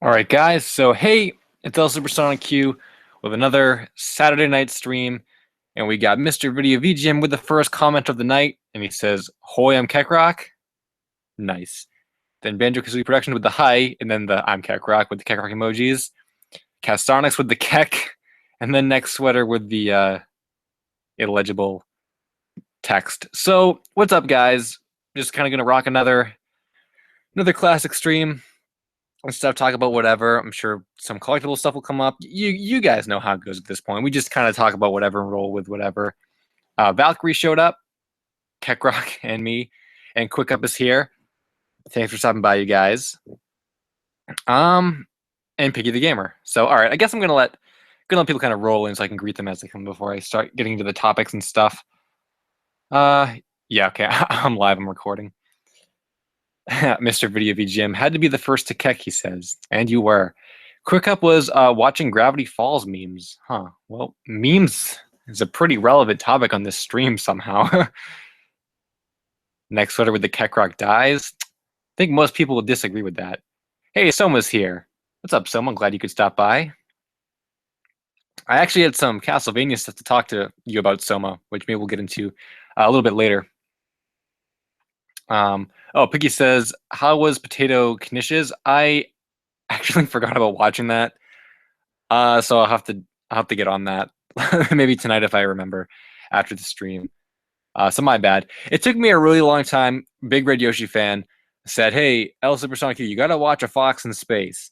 All right, guys. So, hey, it's El Supersonic Q with another Saturday night stream, and we got Mr. Video VGM with the first comment of the night, and he says, "Hoy, I'm Kekrock." Nice. Then Banjo Kazooie Production with the hi, and then the I'm Kekrock with the Kekrock emojis. Castarnix with the Kek, and then Next Sweater with the illegible text. So, what's up, guys? Just kind of gonna rock another classic stream and stuff, talk about whatever. I'm sure some collectible stuff will come up. You guys know how it goes at this point. We just kind of talk about whatever and roll with whatever. Valkyrie showed up, Kekrock and me, and Quick Up is here. Thanks for stopping by, you guys. And Piggy the Gamer. So, all right, I guess I'm gonna let people kind of roll in so I can greet them as they come before I start getting into the topics and stuff. Yeah, okay, I'm live. I'm recording. Mr. Video VGM had to be the first to Kek, he says, and you were. Quick Up was watching Gravity Falls memes. Huh. Well, memes is a pretty relevant topic on this stream somehow. Next Sweater with the Kekrock dies. I think most people will disagree with that. Hey, Soma's here. What's up, Soma? I'm glad you could stop by. I actually had some Castlevania stuff to talk to you about, Soma, which maybe we'll get into a little bit later. Oh, Piggy says, how was Potato Knishes? I actually forgot about watching that. So I'll have to get on that maybe tonight if I remember after the stream. So my bad. It took me a really long time. Big Red Yoshi fan said, "Hey, El Supersonic, you got to watch A Fox in Space."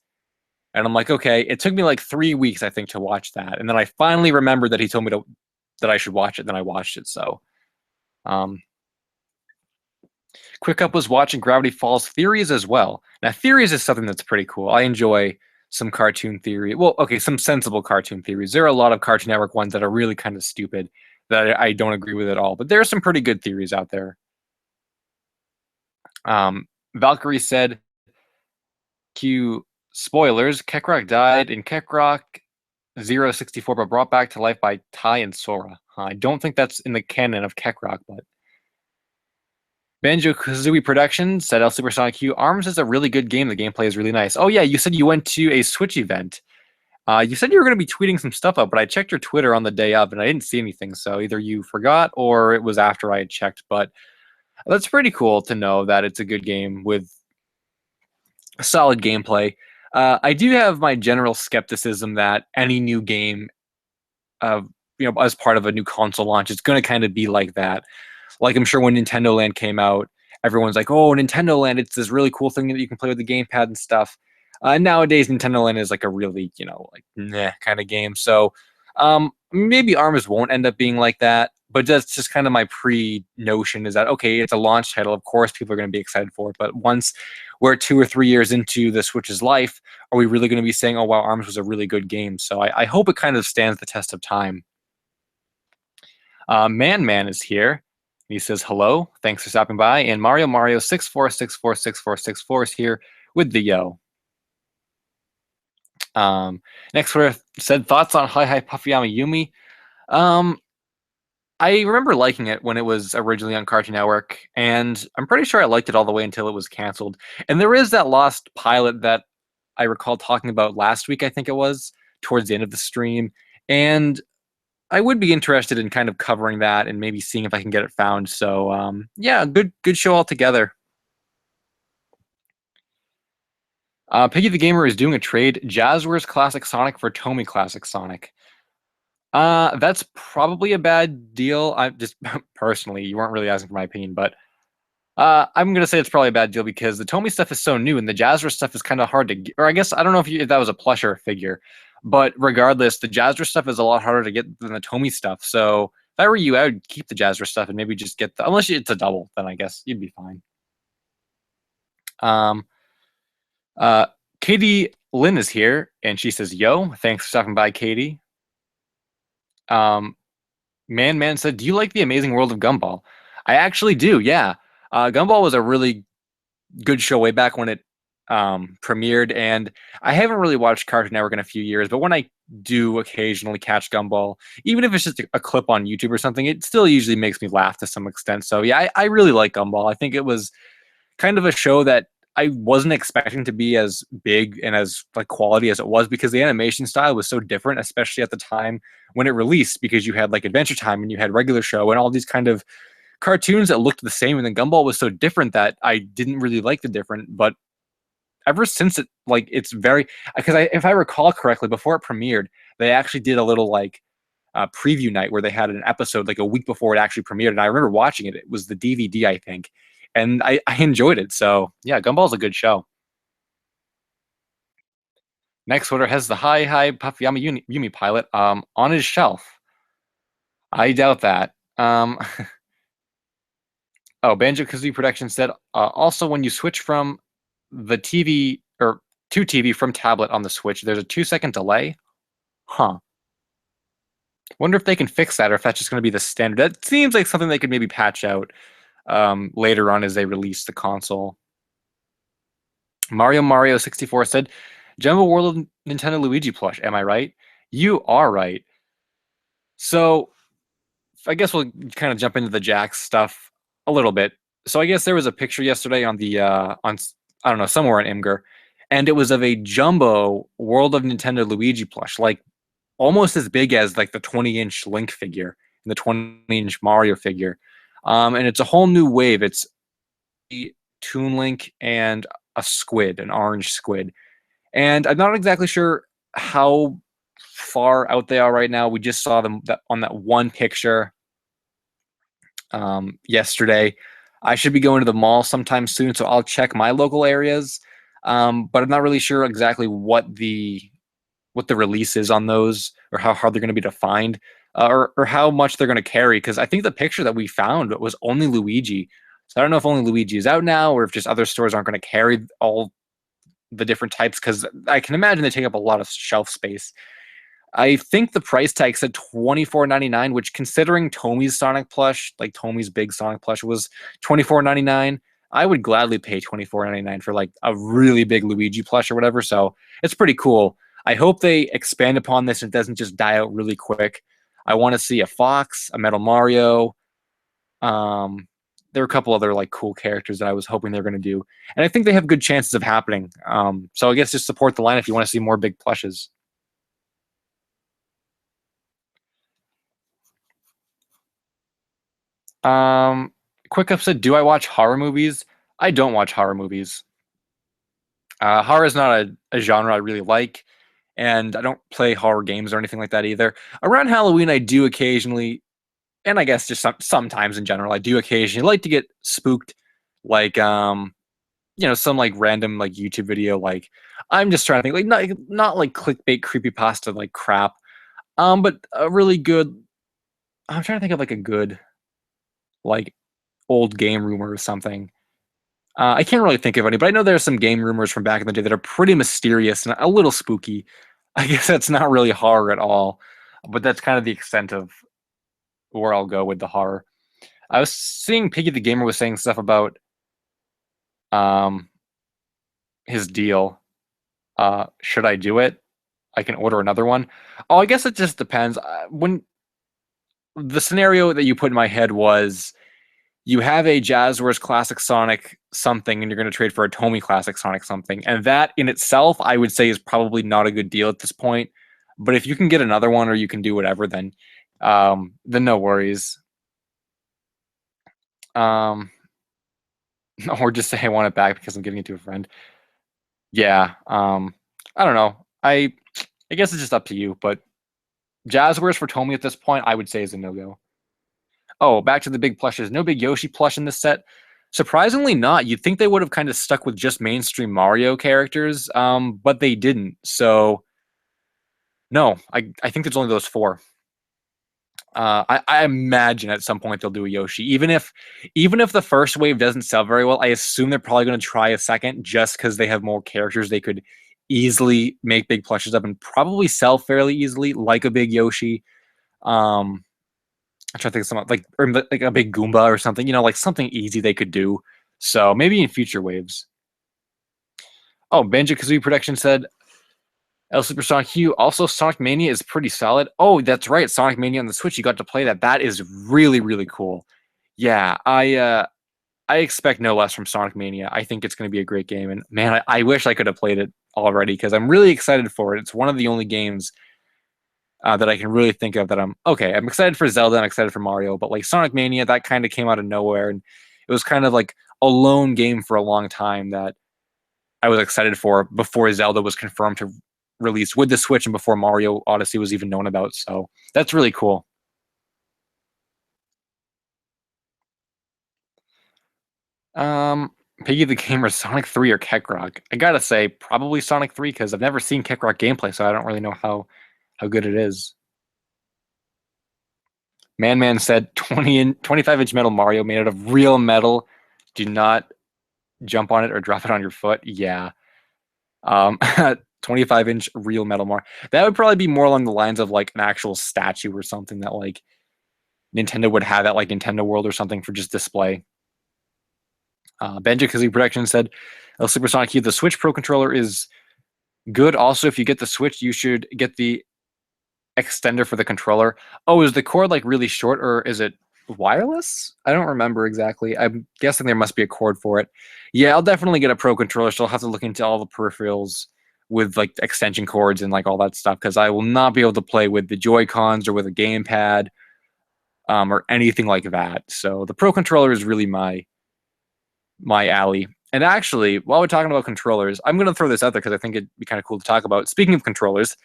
And I'm like, okay. It took me like 3 weeks, I think, to watch that, and then I finally remembered that he told me that I should watch it. Then I watched it. So, Quick Up was watching Gravity Falls theories as well. Now, theories is something that's pretty cool. I enjoy some cartoon theory. Well, okay, some sensible cartoon theories. There are a lot of Cartoon Network ones that are really kind of stupid that I don't agree with at all. But there are some pretty good theories out there. Valkyrie said, Q spoilers, Kekrock died in Kekrock 064, but brought back to life by Tai and Sora. I don't think that's in the canon of Kekrock, but Banjo Kazooie Productions said El Supersonic Q. ARMS is a really good game. The gameplay is really nice. Oh, yeah, you said you went to a Switch event. You said you were going to be tweeting some stuff up, but I checked your Twitter on the day of, and I didn't see anything. So either you forgot or it was after I had checked. But that's pretty cool to know that it's a good game with solid gameplay. I do have my general skepticism that any new game, as part of a new console launch, it's going to kind of be like that. Like, I'm sure when Nintendo Land came out, everyone's like, "Oh, Nintendo Land! It's this really cool thing that you can play with the gamepad and stuff." Nowadays, Nintendo Land is like a really, like nah kind of game. So maybe ARMS won't end up being like that. But that's just kind of my pre-notion is that, okay, it's a launch title. Of course, people are going to be excited for it. But once we're 2 or 3 years into the Switch's life, are we really going to be saying, "Oh, wow, ARMS was a really good game"? So I hope it kind of stands the test of time. Man is here. He says, hello, thanks for stopping by. And Mario 64646464 is here with the yo. Next, we said thoughts on Hi Hi Puffyama Yumi. I remember liking it when it was originally on Cartoon Network, and I'm pretty sure I liked it all the way until it was canceled. And there is that lost pilot that I recall talking about last week, I think it was, towards the end of the stream. And I would be interested in kind of covering that and maybe seeing if I can get it found. So yeah, good show altogether. Piggy the Gamer is doing a trade. Jazzwares Classic Sonic for Tomy Classic Sonic. That's probably a bad deal. I just personally, you weren't really asking for my opinion, but I'm gonna say it's probably a bad deal because the Tomy stuff is so new and the Jazzwares stuff is kind of hard to get. Or I guess I don't know if that was a plush or a figure. But regardless, the Jazzwares stuff is a lot harder to get than the Tomy stuff. So if I were you, I would keep the Jazzwares stuff and maybe just get unless it's a double, then I guess you'd be fine. Katie Lynn is here, and she says, "Yo, thanks for stopping by, Katie." Man said, "Do you like the Amazing World of Gumball?" I actually do. Yeah, Gumball was a really good show way back when it premiered, and I haven't really watched Cartoon Network in a few years, but when I do occasionally catch Gumball, even if it's just a clip on YouTube or something, it still usually makes me laugh to some extent. So yeah, I really like Gumball. I think it was kind of a show that I wasn't expecting to be as big and as like quality as it was because the animation style was so different, especially at the time when it released. Because you had like Adventure Time and you had regular show and all these kind of cartoons that looked the same, and then Gumball was so different that I didn't really like the different. But ever since it, like, it's very, because if I recall correctly, before it premiered, they actually did a little like preview night where they had an episode like a week before it actually premiered, and I remember watching it. It was the DVD, I think, and I enjoyed it. So yeah, Gumball's a good show. Next order has the Hi Puffy Yumi pilot on his shelf. I doubt that. Oh, Banjo Kazooie Production said also when you switch from the TV or to TV from tablet on the Switch, there's a 2 second delay. Huh. Wonder if they can fix that or if that's just going to be the standard. That seems like something they could maybe patch out later on as they release the console. Mario 64 said, Jumbo World of Nintendo Luigi plush. Am I right? You are right. So I guess we'll kind of jump into the Jax stuff a little bit. So I guess there was a picture yesterday on the on I don't know, somewhere on Imgur, and it was of a jumbo World of Nintendo Luigi plush, like almost as big as like the 20-inch Link figure and the 20-inch Mario figure. And it's a whole new wave. It's a Toon Link and a squid, an orange squid. And I'm not exactly sure how far out they are right now. We just saw them on that one picture yesterday. I should be going to the mall sometime soon, so I'll check my local areas. But I'm not really sure exactly what the release is on those, or how hard they're going to be to find, or how much they're going to carry. Because I think the picture that we found was only Luigi. So I don't know if only Luigi is out now, or if just other stores aren't going to carry all the different types. Because I can imagine they take up a lot of shelf space. I think the price tag said $24.99, which, considering Tomi's Sonic plush, like Tomi's big Sonic plush, was $24.99. I would gladly pay $24.99 for like a really big Luigi plush or whatever. So it's pretty cool. I hope they expand upon this and it doesn't just die out really quick. I want to see a Fox, a Metal Mario. There are a couple other like cool characters that I was hoping they're going to do, and I think they have good chances of happening. So I guess just support the line if you want to see more big plushes. Um, Quick Up said, "Do I watch horror movies? I don't watch horror movies. Horror is not a genre I really like, and I don't play horror games or anything like that either. Around Halloween, I do occasionally, and I guess just sometimes in general, I do occasionally like to get spooked, like some like random like YouTube video, like I'm just trying to think, like not like clickbait creepypasta like crap, but a really good. I'm trying to think of like a good like old game rumor or something. I can't really think of any, but I know there are some game rumors from back in the day that are pretty mysterious and a little spooky. I guess that's not really horror at all, but that's kind of the extent of where I'll go with the horror. I was seeing Piggy the Gamer was saying stuff about um his deal. Should I do it? I can order another one. Oh, I guess it just depends. When the scenario that you put in my head was you have a Jazzwares Classic Sonic something and you're going to trade for a Tomy Classic Sonic something. And that in itself, I would say, is probably not a good deal at this point. But if you can get another one or you can do whatever, then no worries. Or just say I want it back because I'm giving it to a friend. Yeah. I don't know. I guess it's just up to you. But Jazzwares for Tomy at this point, I would say, is a no-go. Oh, back to the big plushes. No big Yoshi plush in this set. Surprisingly not. You'd think they would have kind of stuck with just mainstream Mario characters, but they didn't. So, no, I think there's only those four. I imagine at some point they'll do a Yoshi. Even if the first wave doesn't sell very well, I assume they're probably going to try a second just because they have more characters they could easily make big plushes up and probably sell fairly easily, like a big Yoshi. I'm trying to think of something like a big Goomba or something, like something easy they could do. So maybe in future waves. Oh, Banjo Kazooie Production said, El Supersonic Hue. Also, Sonic Mania is pretty solid. Oh, that's right. Sonic Mania on the Switch. You got to play that. That is really, really cool. Yeah, I I expect no less from Sonic Mania. I think it's going to be a great game, and man, I wish I could have played it already because I'm really excited for it. It's one of the only games that I can really think of that I'm okay. I'm excited for Zelda. I'm excited for Mario, but like Sonic Mania, that kind of came out of nowhere, and it was kind of like a lone game for a long time that I was excited for before Zelda was confirmed to release with the Switch and before Mario Odyssey was even known about. So that's really cool. Um, Piggy the Gamer, Sonic 3 or Kekrok? I gotta say, probably Sonic 3 because I've never seen Kekrok gameplay, so I don't really know how good it is. Man said 25-inch metal Mario made out of real metal. Do not jump on it or drop it on your foot. Yeah. 25-inch real metal Mario. That would probably be more along the lines of like an actual statue or something that like Nintendo would have at like Nintendo World or something for just display. Benja Kazoo Production said, Supersonic Youth, the Switch Pro Controller is good. Also, if you get the Switch, you should get the extender for the controller. Oh, is the cord like really short or is it wireless? I don't remember exactly. I'm guessing there must be a cord for it. Yeah, I'll definitely get a Pro Controller, so I'll have to look into all the peripherals with like extension cords and like all that stuff because I will not be able to play with the Joy Cons or with a gamepad or anything like that. So the Pro Controller is really my alley. And actually, while we're talking about controllers, I'm going to throw this out there because I think it'd be kind of cool to talk about. Speaking of controllers,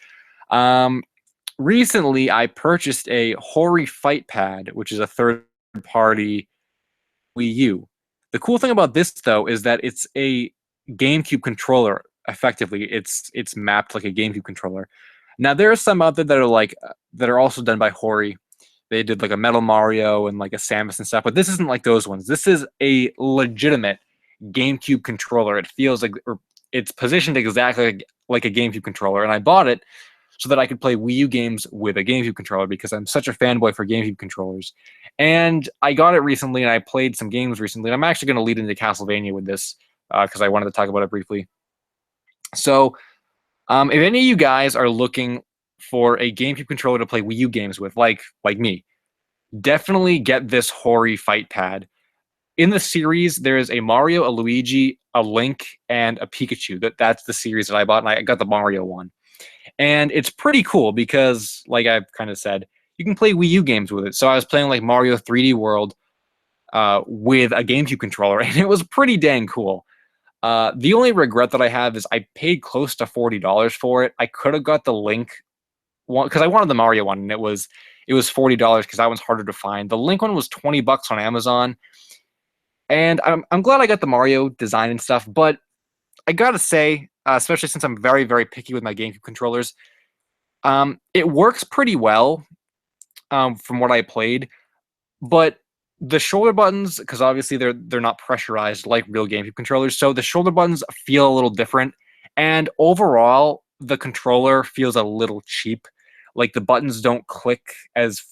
recently I purchased a Hori Fight Pad, which is a third-party Wii U. The cool thing about this, though, is that it's a GameCube controller. Effectively, it's mapped like a GameCube controller. Now there are some out there that are like that are also done by Hori. They did like a Metal Mario and like a Samus and stuff, but this isn't like those ones. This is a legitimate GameCube controller. It feels like, or it's positioned exactly like a GameCube controller, and I bought it so that I could play Wii U games with a GameCube controller because I'm such a fanboy for GameCube controllers. And I got it recently, and I played some games recently. And I'm actually going to lead into Castlevania with this because I wanted to talk about it briefly. So, if any of you guys are looking for a GameCube controller to play Wii U games with, like me, definitely get this Hori Fight Pad. In the series, there is a Mario, a Luigi, a Link, and a Pikachu. That's the series that I bought, and I got the Mario one. And it's pretty cool because, like I've kind of said, you can play Wii U games with it. So I was playing like Mario 3D World with a GameCube controller, and it was pretty dang cool. The only regret that I have is I paid close to $40 for it. I could have got the Link one because I wanted the Mario one, and it was $40 because that one's harder to find. The Link one was $20 on Amazon, and I'm glad I got the Mario design and stuff. But I gotta say, especially since I'm very very picky with my GameCube controllers, it works pretty well from what I played. But the shoulder buttons, because obviously they're not pressurized like real GameCube controllers, so the shoulder buttons feel a little different. And overall, the controller feels a little cheap. Like the buttons don't click as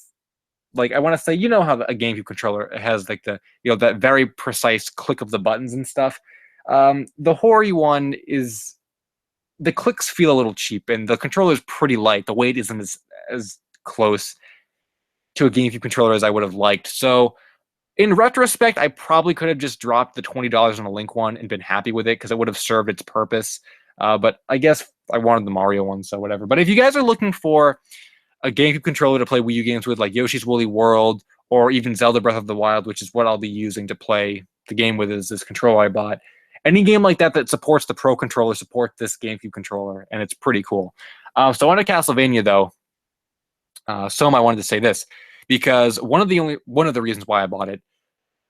like I want to say, you know how a GameCube controller has like the that very precise click of the buttons and stuff. The Hori one is the clicks feel a little cheap, and the controller is pretty light. The weight isn't as close to a GameCube controller as I would have liked. So in retrospect, I probably could have just dropped the $20 on a Link one and been happy with it because it would have served its purpose. But I guess I wanted the Mario one, so whatever. But if you guys are looking for a GameCube controller to play Wii U games with, like Yoshi's Woolly World or even Zelda Breath of the Wild, which is what I'll be using to play the game with, is this controller I bought. Any game like that that supports the Pro controller supports this GameCube controller, and it's pretty cool. So on to Castlevania, though. Soma, I wanted to say this because one of the reasons why I bought it,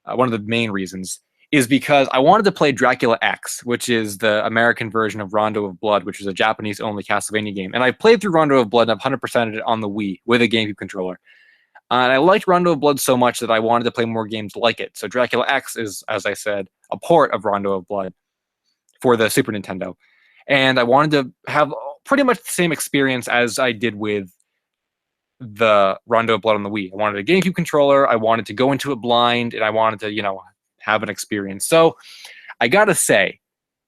one of the main reasons, is because I wanted to play Dracula X, which is the American version of Rondo of Blood, which is a Japanese-only Castlevania game. And I played through Rondo of Blood and I've 100%ed it on the Wii with a GameCube controller. And I liked Rondo of Blood so much that I wanted to play more games like it. So Dracula X is, as I said, a port of Rondo of Blood for the Super Nintendo. And I wanted to have pretty much the same experience as I did with the Rondo of Blood on the Wii. I wanted a GameCube controller. I wanted to go into it blind, and I wanted to, have an experience. So I gotta say,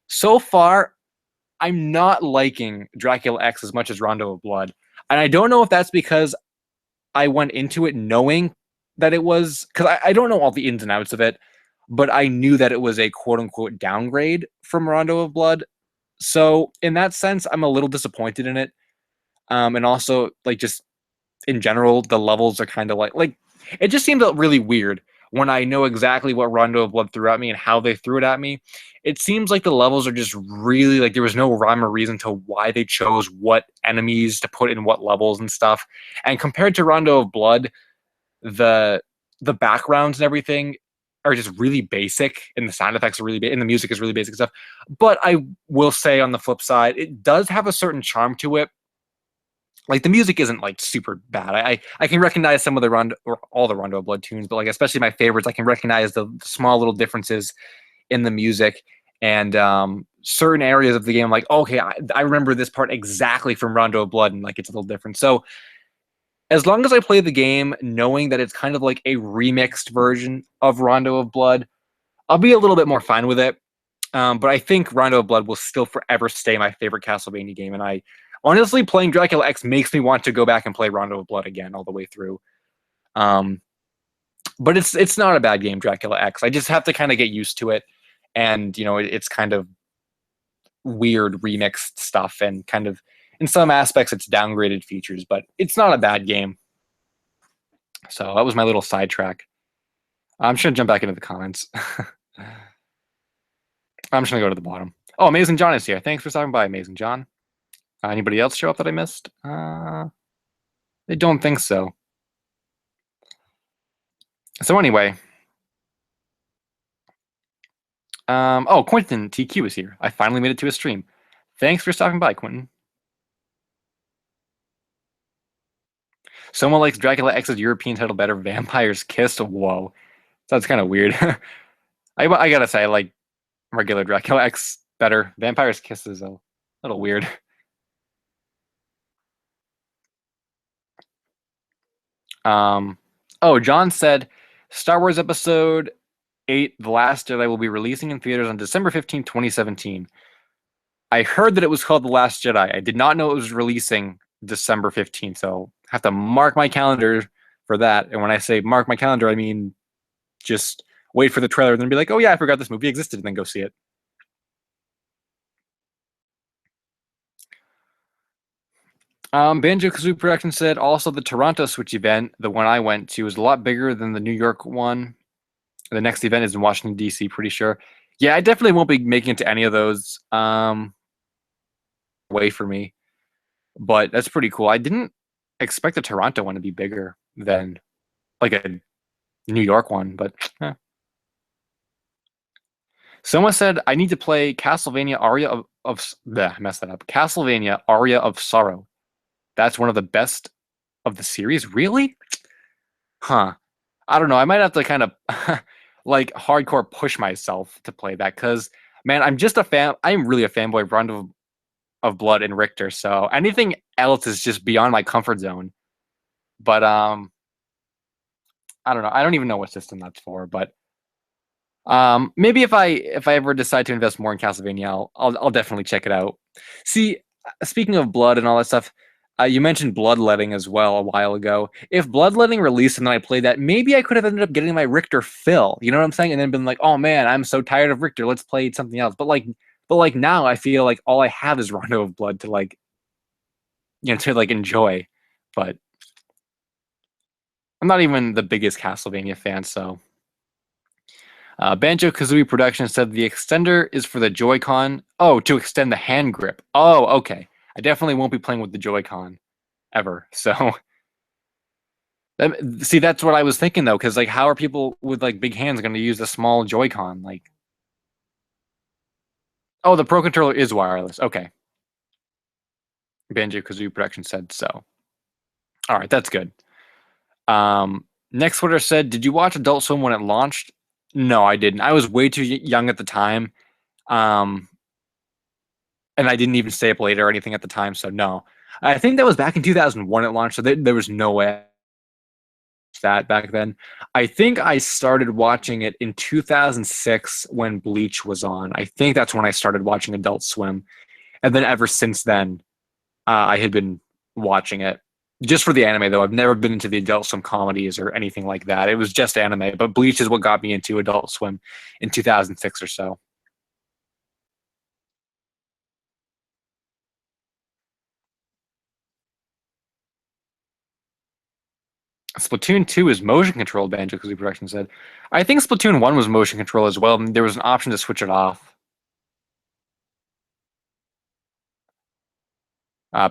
so far, I'm not liking Dracula X as much as Rondo of Blood. And I don't know if that's because I went into it knowing that it was, because I don't know all the ins and outs of it. but I knew that it was a quote unquote downgrade from Rondo of Blood. So in that sense, I'm a little disappointed in it. And also like just in general, the levels are kind of like it just seemed really weird when I know exactly what Rondo of Blood threw at me and how they threw it at me. It seems like the levels are just really like there was no rhyme or reason to why they chose what enemies to put in what levels and stuff. And compared to Rondo of Blood, the the backgrounds and everything are just really basic, and the sound effects are really and the music is really basic stuff. But I will say on the flip side, it does have a certain charm to it. Like the music isn't like super bad. I can recognize some of the Rondo or all the Rondo Blood tunes, but like especially my favorites, I can recognize the small little differences in the music and certain areas of the game. Like okay, I remember this part exactly from Rondo of Blood, and like it's a little different. So as long as I play the game knowing that it's kind of like a remixed version of Rondo of Blood, I'll be a little bit more fine with it. But I think Rondo of Blood will still forever stay my favorite Castlevania game, and I honestly playing Dracula X makes me want to go back and play Rondo of Blood again all the way through. Um, but it's not a bad game, Dracula X. I just have to kind of get used to it, and you know it's kind of weird remixed stuff, and kind of in some aspects it's downgraded features, but it's not a bad game. So that was my little sidetrack. I'm just gonna jump back into the comments. I'm just gonna go to the bottom. Oh, Amazing John is here. Thanks for stopping by, Amazing John. Anybody else show up that I missed? I don't think so. So anyway, oh, Quentin TQ is here. I finally made it to a stream. Thanks for stopping by, Quentin. Someone likes Dracula X's European title better, Vampire's Kiss. Whoa, that's kind of weird. I gotta say, I like regular Dracula X better. Vampire's Kiss is a little weird. Oh, John said Star Wars Episode 8, The Last Jedi will be releasing in theaters on December 15, 2017. I heard that it was called The Last Jedi. I did not know it was releasing December 15th, so I have to mark my calendar for that. And when I say mark my calendar, I mean just wait for the trailer and then be like, oh yeah, I forgot this movie existed, and then go see it. Banjo-Kazooie Production said also the Toronto Switch event, the one I went to, is a lot bigger than the New York one. The next event is in Washington, D.C., pretty sure. Yeah, I definitely won't be making it to any of those way for me. But that's pretty cool. I didn't expect the Toronto one to be bigger than like a New York one, but Someone said I need to play Castlevania Aria of I messed that up. Castlevania Aria of Sorrow. That's one of the best of the series. Really? Huh. I don't know. I might have to kind of like hardcore push myself to play that because man, I'm just a fan. I'm really a fanboy of Rondo of Blood and Richter. So anything else is just beyond my comfort zone. But I don't know. I don't even know what system that's for. But maybe if I ever decide to invest more in Castlevania, I'll definitely check it out. See, speaking of blood and all that stuff, you mentioned bloodletting as well a while ago. If bloodletting released and then I played that, maybe I could have ended up getting my Richter fill. You know what I'm saying? And then been like, oh man, I'm so tired of Richter. Let's play something else. But like now, I feel like all I have is Rondo of Blood to like, you know, to like enjoy. But I'm not even the biggest Castlevania fan, so. Banjo-Kazooie Production said the extender is for the Joy-Con. Oh, to extend the hand grip. Oh, okay. I definitely won't be playing with the Joy-Con ever. So, see, that's what I was thinking though, because like, how are people with like big hands going to use a small Joy-Con? Like, oh, the Pro Controller is wireless. Okay. Banjo-Kazooie Production said so. All right, that's good. Next Twitter said, did you watch Adult Swim when it launched? No, I didn't. I was way too young at the time. And I didn't even stay up later or anything at the time, so no. I think that was back in 2001 it launched, so there was no way that back then. I think I started watching it in 2006 when Bleach was on. I think that's when I started watching Adult Swim. And then ever since then, I had been watching it. Just for the anime, though, I've never been into the Adult Swim comedies or anything like that. It was just anime, but Bleach is what got me into Adult Swim in 2006 or so. Splatoon 2 is motion controlled, Banjo-Kazooie Production said. I think Splatoon 1 was motion control as well. There was an option to switch it off.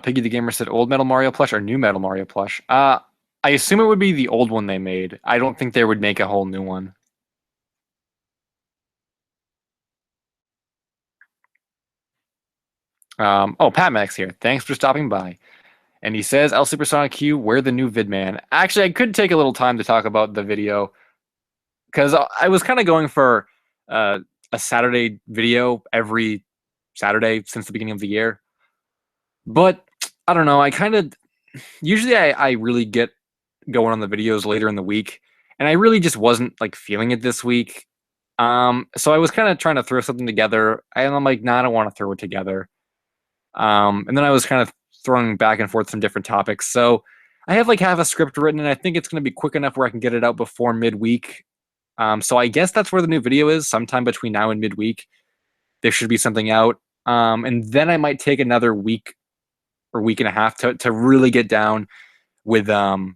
Piggy the Gamer said old Metal Mario plush or new Metal Mario plush. I assume it would be the old one they made. I don't think they would make a whole new one. Oh, Pat Max here. Thanks for stopping by. And he says, El Supersonic Q, we're the new vidman. Actually, I could take a little time to talk about the video because I was kind of going for a Saturday video every Saturday since the beginning of the year. But I don't know. I kind of usually I really get going on the videos later in the week, and I really just wasn't like feeling it this week. So I was kind of trying to throw something together, and I'm like, nah, I don't want to throw it together. And then I was kind of throwing back and forth some different topics. So I have like half a script written, and I think it's going to be quick enough where I can get it out before midweek. So I guess that's where the new video is. Sometime between now and midweek, there should be something out. And then I might take another week or week and a half to really get down with a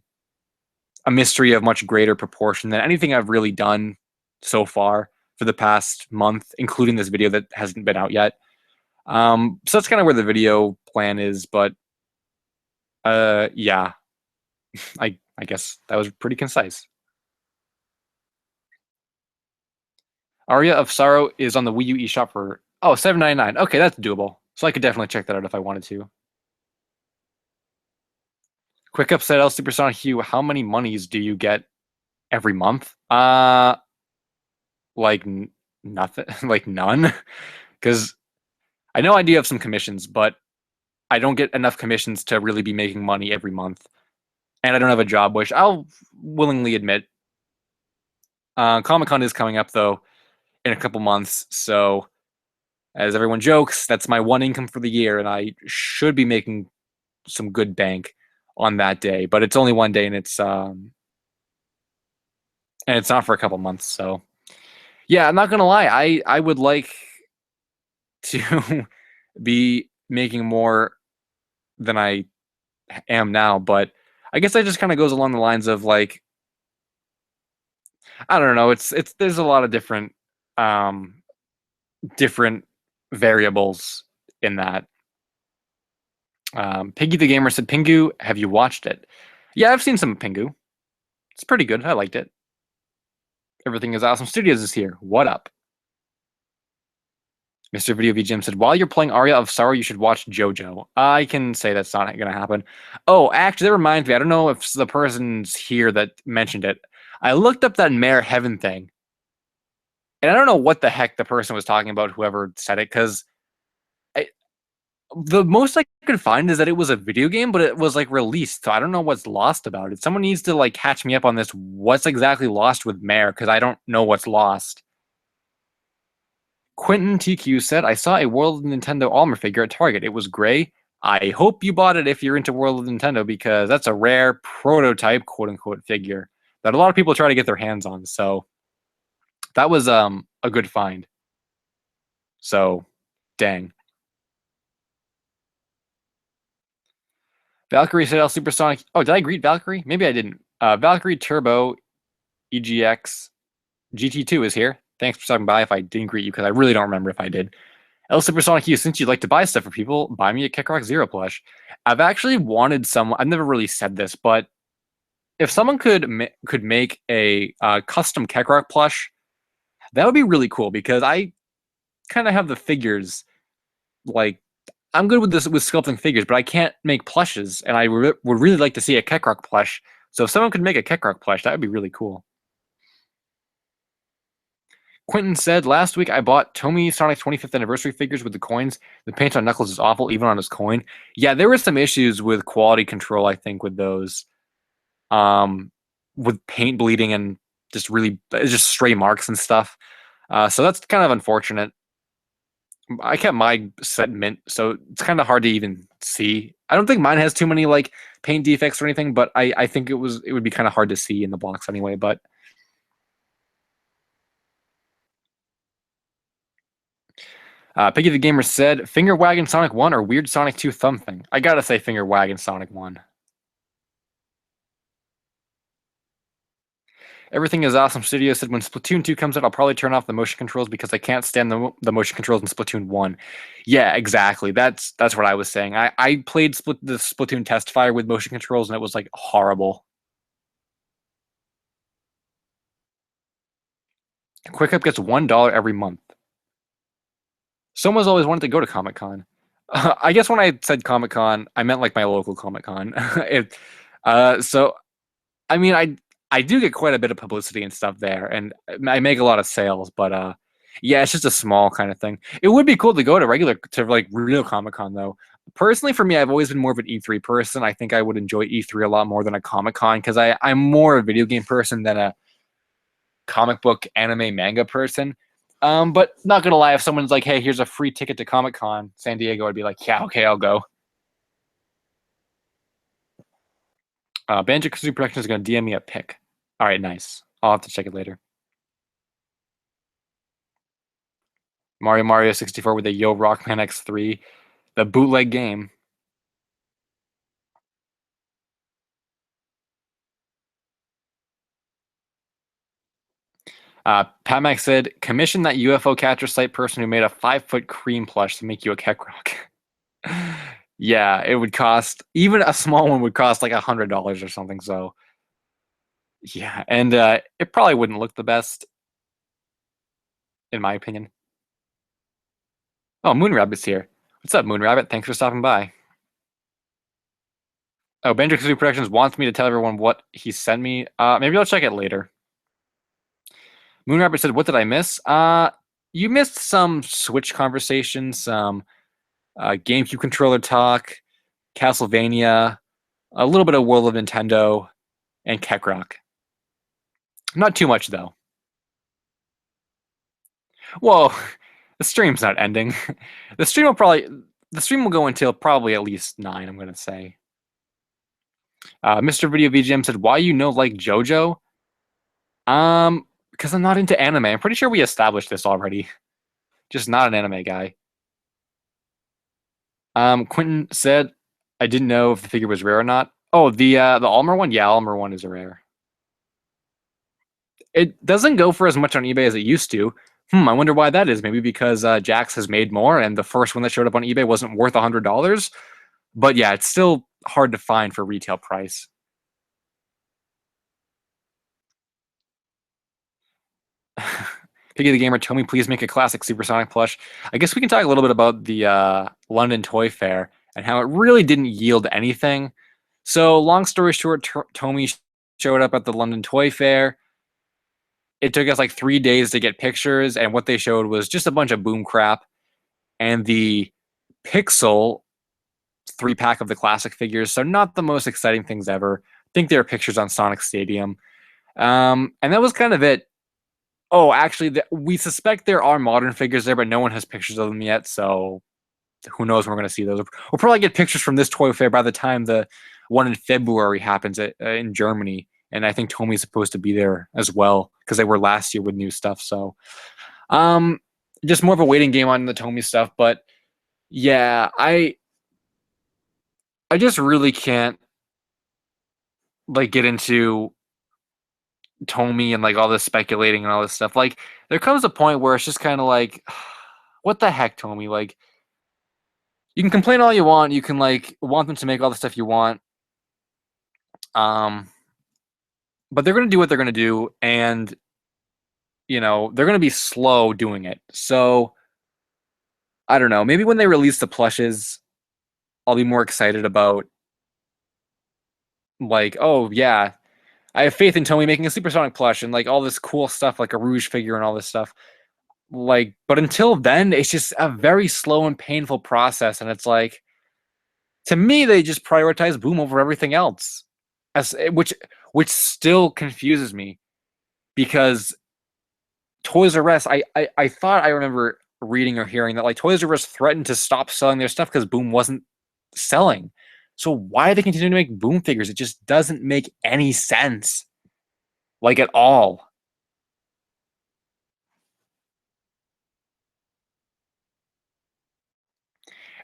mystery of much greater proportion than anything I've really done so far for the past month, including this video that hasn't been out yet. So that's kind of where the video plan is, but yeah, I guess that was pretty concise. Aria of Sorrow is on the Wii U eShop for $7.99. Okay, that's doable. So I could definitely check that out if I wanted to. Quick upset L Supersonic Hugh, how many monies do you get every month? Like nothing, like none. Because I know I do have some commissions, but I don't get enough commissions to really be making money every month. And I don't have a job, which I'll willingly admit. Comic Con is coming up though in a couple months, so as everyone jokes, that's my one income for the year, and I should be making some good bank on that day. But it's only one day, and it's not for a couple months. So yeah, I'm not gonna lie, I would like to be making more than I am now, but I guess that just kind of goes along the lines of like I don't know. It's there's a lot of um different variables in that. Piggy the Gamer said, "Pingu, have you watched it?" Yeah, I've seen some Pingu. It's pretty good. I liked it. Everything is awesome. Studios is here. What up? Mr. Video VGM said, while you're playing Aria of Sorrow, you should watch JoJo. I can say that's not going to happen. Oh, actually, that reminds me. I don't know if the person's here that mentioned it. I looked up that Mare Heaven thing, and I don't know what the heck the person was talking about, whoever said it, because the most I could find is that it was a video game, but it was like released. So I don't know what's lost about it. Someone needs to like catch me up on this. What's exactly lost with Mare? Because I don't know what's lost. Quentin TQ said, I saw a World of Nintendo Almer figure at Target. It was gray. I hope you bought it if you're into World of Nintendo because that's a rare prototype, quote unquote, figure that a lot of people try to get their hands on. So that was a good find. So dang. Valkyrie said, Supersonic. Oh, did I greet Valkyrie? Maybe I didn't. Valkyrie Turbo EGX GT2 is here. Thanks for stopping by if I didn't greet you because I really don't remember if I did. El Supersonic U, since you'd like to buy stuff for people, buy me a Kickrock Zero plush. I've actually wanted some. I've never really said this, but if someone could make a custom Kickrock plush, that would be really cool because I kind of have the figures. Like I'm good with this with sculpting figures, but I can't make plushes, and I would really like to see a Kickrock plush. So if someone could make a Kickrock plush, that would be really cool. Quentin said, last week I bought Tomy Sonic's 25th anniversary figures with the coins. The paint on Knuckles is awful, even on his coin. Yeah, there were some issues with quality control, I think, with those. With paint bleeding and just stray marks and stuff. So that's kind of unfortunate. I kept my set mint, so it's kind of hard to even see. I don't think mine has too many like paint defects or anything, but I think it would be kind of hard to see in the box anyway. But Piggy the Gamer said, "Finger wagging Sonic 1 or weird Sonic 2 thumb thing." I gotta say, finger wagging Sonic 1. Everything is awesome. Studio said, "When Splatoon 2 comes out, I'll probably turn off the motion controls because I can't stand the motion controls in Splatoon 1." Yeah, exactly. That's what I was saying. I played the Splatoon test fire with motion controls and it was like horrible. Quick Up gets $1 every month. Someone's always wanted to go to Comic Con. I guess when I said Comic Con, I meant like my local Comic Con. So I mean, I do get quite a bit of publicity and stuff there, and I make a lot of sales. But yeah, it's just a small kind of thing. It would be cool to go to like real Comic Con though. Personally, for me, I've always been more of an E3 person. I think I would enjoy E3 a lot more than a Comic Con because I'm more a video game person than a comic book, anime, manga person. But not gonna lie, if someone's like, "Hey, here's a free ticket to Comic Con San Diego," I'd be like, "Yeah, okay, I'll go." Banjo Kazooie Production is gonna DM me a pic. All right, nice. I'll have to check it later. Mario 64 with a Yo Rockman X3, the bootleg game. Pat Mac said, "Commission that UFO catcher site person who made a 5-foot cream plush to make you a Kekrok." Yeah, it would cost, even a small one would cost like $100 or something. So yeah, and it probably wouldn't look the best, in my opinion. Oh, Moon Rabbit's here. What's up, Moon Rabbit? Thanks for stopping by. Oh, Banjo Kazooie Productions wants me to tell everyone what he sent me. Maybe I'll check it later. Moon Rabbit said, "What did I miss?" You missed some Switch conversations, some GameCube controller talk, Castlevania, a little bit of World of Nintendo, and Kekrok. Not too much though. Whoa, the stream's not ending. the stream will probably the stream will go until probably at least 9. I'm gonna say. Mr. Video VGM said, "Why you know like JoJo?" Because I'm not into anime. I'm pretty sure we established this already. Just not an anime guy. Quentin said, "I didn't know if the figure was rare or not." Oh, the Almer one? Yeah, Almer one is a rare. It doesn't go for as much on eBay as it used to. I wonder why that is. Maybe because Jax has made more, and the first one that showed up on eBay wasn't worth $100. But yeah, it's still hard to find for retail price. Piggy the Gamer told me, "Please make a classic Supersonic plush." I guess we can talk a little bit about the London Toy Fair and how it really didn't yield anything. So, long story short, Tomy showed up at the London Toy Fair. It took us like 3 days to get pictures, and what they showed was just a bunch of boom crap. And the Pixel 3-pack of the classic figures, so not the most exciting things ever. I think there are pictures on Sonic Stadium. And that was kind of it. Oh, actually, we suspect there are modern figures there, but no one has pictures of them yet, so who knows when we're going to see those. We'll probably get pictures from this toy fair by the time the one in February happens in Germany. And I think Tomy's supposed to be there as well because they were last year with new stuff. So um, just more of a waiting game on the Tomy stuff. But yeah, I just really can't like get into Tomy and like all this speculating and all this stuff. Like there comes a point where it's just kind of like, what the heck, Tomy? Like you can complain all you want. You can like want them to make all the stuff you want. Um, but they're gonna do what they're gonna do, and they're gonna be slow doing it. So I don't know. Maybe when they release the plushes, I'll be more excited about like, oh yeah, I have faith in Tomy making a Supersonic plush and like all this cool stuff, like a Rouge figure and all this stuff. Like, but until then, it's just a very slow and painful process, and it's like, to me, they just prioritize Boom over everything else, as which still confuses me because Toys R Us, I thought I remember reading or hearing that like Toys R Us threatened to stop selling their stuff because Boom wasn't selling. So why are they continuing to make Boom figures? It just doesn't make any sense, like at all.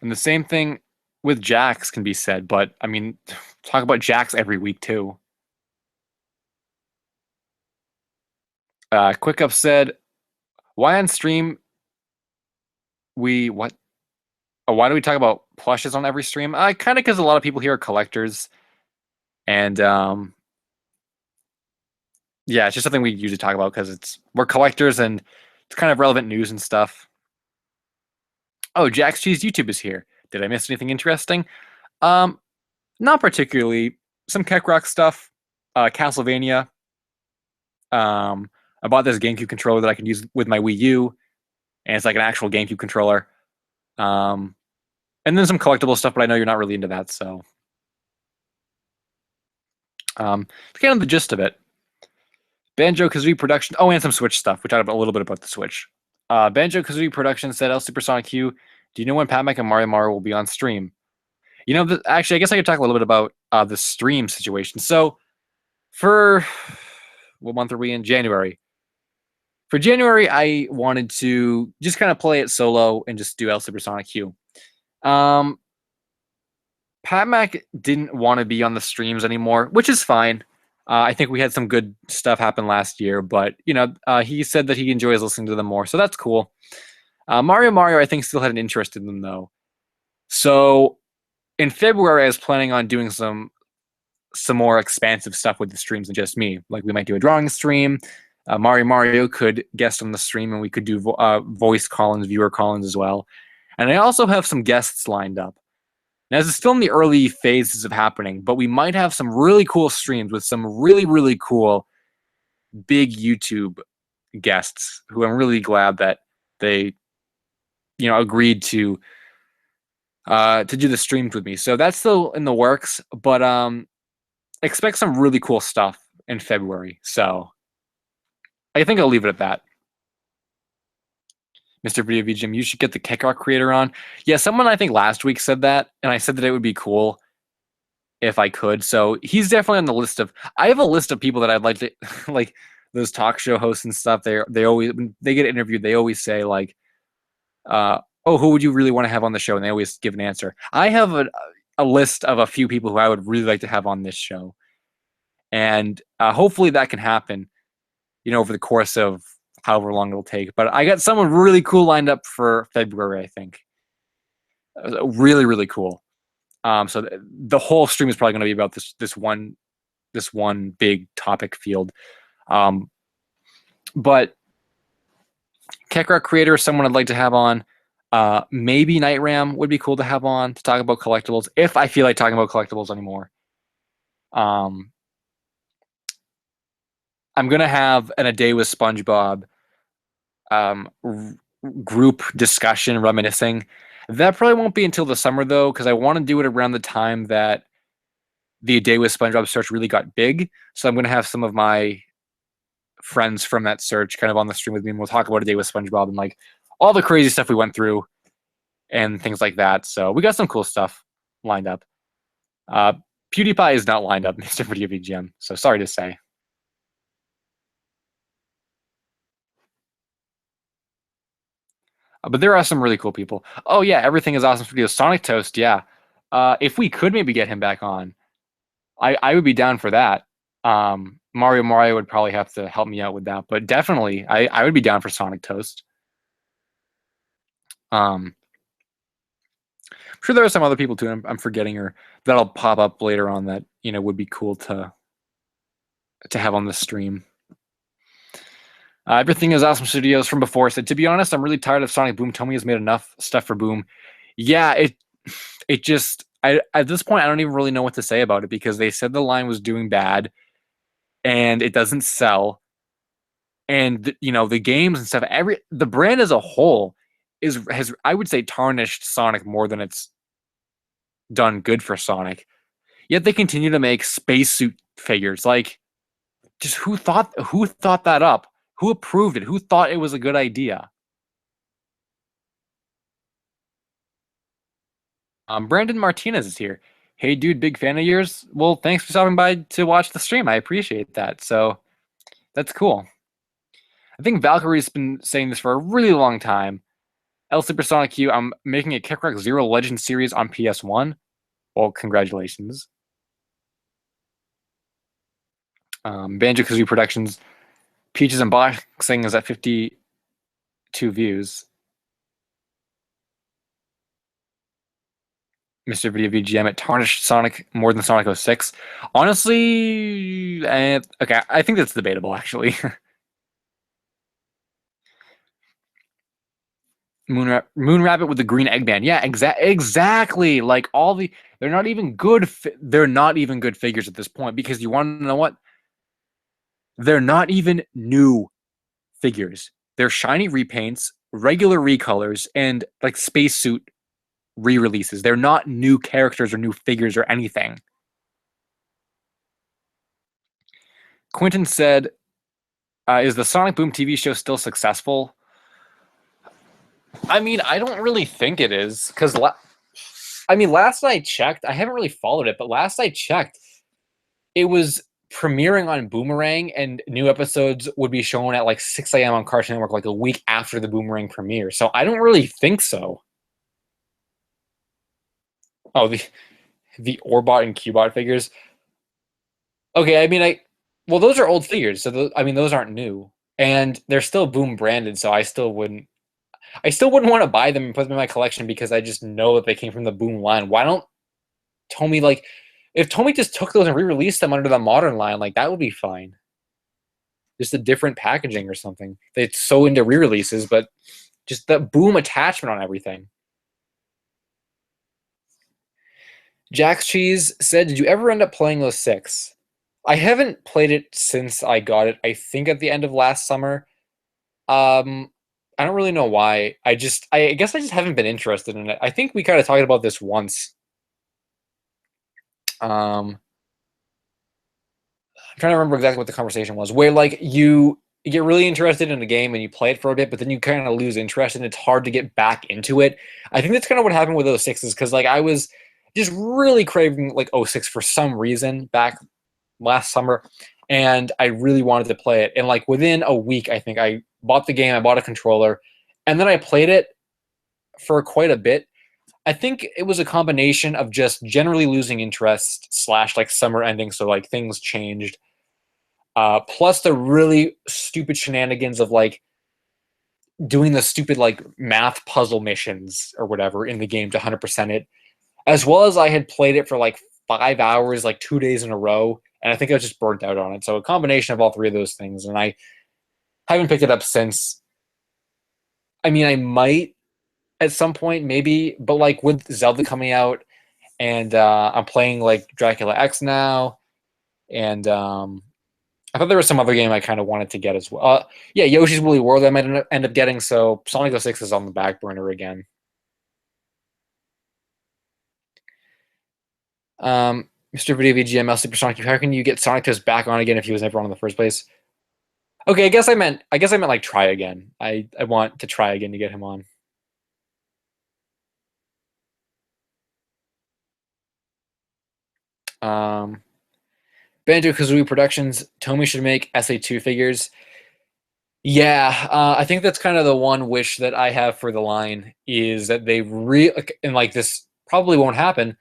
And the same thing with Jax can be said, but I mean, talk about Jax every week too. Quick Up said, "Why on stream we what? Oh, why do we talk about plushes on every stream? Kind of because a lot of people here are collectors, and yeah, it's just something we usually talk about because we're collectors and it's kind of relevant news and stuff." Oh, Jax Cheese YouTube is here. Did I miss anything interesting? Um, Not particularly. Some Keck Rock stuff, Castlevania. I bought this GameCube controller that I can use with my Wii U, and it's like an actual GameCube controller. Um, and then some collectible stuff, but I know you're not really into that, so it's kind of the gist of it. Banjo Kazooie Production. Oh, and some Switch stuff. We talked a little bit about the Switch. Banjo Kazooie Production said, "El Supersonic Q, do you know when Pat Mac and Mario will be on stream?" Actually, I guess I could talk a little bit about the stream situation. So, for what month are we in? January. For January, I wanted to just kind of play it solo and just do El Supersonic Q. Um, Pat Mac didn't want to be on the streams anymore, which is fine. I think we had some good stuff happen last year, but he said that he enjoys listening to them more, so that's cool. Mario, I think, still had an interest in them though. So in February, I was planning on doing some more expansive stuff with the streams than just me. Like we might do a drawing stream. Mario could guest on the stream, and we could do voice call-ins, viewer call-ins as well. And I also have some guests lined up. Now, this is still in the early phases of happening, but we might have some really cool streams with some really, really cool big YouTube guests who I'm really glad that they, agreed to do the streams with me. So that's still in the works, but expect some really cool stuff in February. So I think I'll leave it at that. Mr. Video VGM, you should get the Kick Rock creator on. Yeah, someone I think last week said that, and I said that it would be cool if I could. So he's definitely on the list of. I have a list of people that I'd like to like those talk show hosts and stuff. They always when they get interviewed, they always say like, "Oh, who would you really want to have on the show?" And they always give an answer. I have a list of a few people who I would really like to have on this show, and hopefully that can happen. Over the course of however long it'll take. But I got someone really cool lined up for February, I think. Really, really cool. So the whole stream is probably going to be about this one big topic field. But Keckrock creator is someone I'd like to have on. Maybe Night Ram would be cool to have on to talk about collectibles if I feel like talking about collectibles anymore. I'm gonna have a day with SpongeBob group discussion reminiscing. That probably won't be until the summer though, because I want to do it around the time that the Day with SpongeBob search really got big. So I'm going to have some of my friends from that search kind of on the stream with me, and we'll talk about A Day with SpongeBob and like all the crazy stuff we went through and things like that. So we got some cool stuff lined up. PewDiePie is not lined up, Mr. Video VGM. So sorry to say. But there are some really cool people. Oh yeah, Everything is Awesome Studios. Sonic Toast, yeah. If we could maybe get him back on, I would be down for that. Mario would probably have to help me out with that, but definitely I would be down for Sonic Toast. I'm sure there are some other people too I'm forgetting or that'll pop up later on that would be cool to have on the stream. Everything is Awesome Studios from before said, to be honest, I'm really tired of Sonic Boom. Tomy has made enough stuff for Boom. Yeah, it just at this point I don't even really know what to say about it because they said the line was doing bad and it doesn't sell. And the games and stuff, the brand as a whole has I would say tarnished Sonic more than it's done good for Sonic. Yet they continue to make spacesuit figures. Like, just who thought that up? Who approved it? Who thought it was a good idea? Brandon Martinez is here. Hey, dude, big fan of yours. Well, thanks for stopping by to watch the stream. I appreciate that. So that's cool. I think Valkyrie's been saying this for a really long time. El Supersonic Q, I'm making a Kickrock Zero Legend series on PS1. Well, congratulations. Banjo Kazooie Productions, Peaches Unboxing is at 52 views. Mr. Video VGM, it tarnished Sonic more than Sonic 06. Honestly, okay, I think that's debatable, actually. Moon Rabbit with the green egg band. Yeah, exactly. Like all the, they're not even good. They're not even good figures at this point because you want to know what? They're not even new figures. They're shiny repaints, regular recolors, and like spacesuit re-releases. They're not new characters or new figures or anything. Quentin said, "Is the Sonic Boom TV show still successful?" I mean, I don't really think it is because last I checked, I haven't really followed it, but last I checked, it was premiering on Boomerang, and new episodes would be shown at like 6 a.m. on Cartoon Network, like a week after the Boomerang premiere. So I don't really think so. Oh, the Orbot and Cubot figures. Okay, well, those are old figures, so those aren't new, and they're still Boom branded. So I still wouldn't want to buy them and put them in my collection because I just know that they came from the Boom line. Why don't Tomy if Tomy just took those and re-released them under the modern line, like that would be fine. Just a different packaging or something. They're so into re-releases, but just the Boom attachment on everything. Jack's Cheese said, "Did you ever end up playing 06?" I haven't played it since I got it. I think at the end of last summer. I don't really know why. I guess I just haven't been interested in it. I think we kind of talked about this once. I'm trying to remember exactly what the conversation was, where like you get really interested in a game and you play it for a bit, but then you kind of lose interest and it's hard to get back into it. I think that's kind of what happened with 06s because like I was just really craving like 06 for some reason back last summer, and I really wanted to play it. And like within a week, I think I bought the game, I bought a controller, and then I played it for quite a bit. I think it was a combination of just generally losing interest / like summer ending, so like things changed. Plus the really stupid shenanigans of like doing the stupid like math puzzle missions or whatever in the game to 100% it, as well as I had played it for like 5 hours, like 2 days in a row, and I think I was just burnt out on it. So a combination of all three of those things, and I haven't picked it up since. I mean, I might at some point, maybe, but like with Zelda coming out, and I'm playing like Dracula X now, and I thought there was some other game I kind of wanted to get as well. Yeah, Yoshi's Woolly World I might end up getting, so Sonic 06 is on the back burner again. Mr. Video VGML Super Sonic, how can you get Sonic Toast back on again if he was never on in the first place? Okay, I guess I meant like try again. I want to try again to get him on. Banjo Kazooie Productions, Tomy should make SA2 figures. Yeah, I think that's kind of the one wish that I have for the line is that they and like this probably won't happen,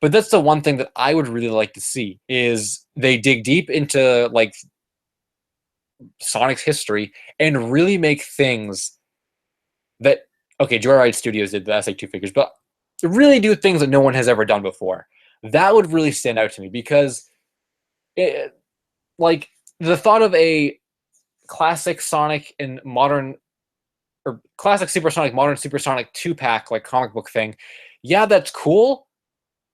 but that's the one thing that I would really like to see is they dig deep into like Sonic's history and really make things that okay, Joyride Studios did the SA2 figures, but really do things that no one has ever done before. That would really stand out to me because like the thought of a classic Sonic and modern or classic Supersonic, modern Supersonic 2-pack like comic book thing. Yeah, that's cool,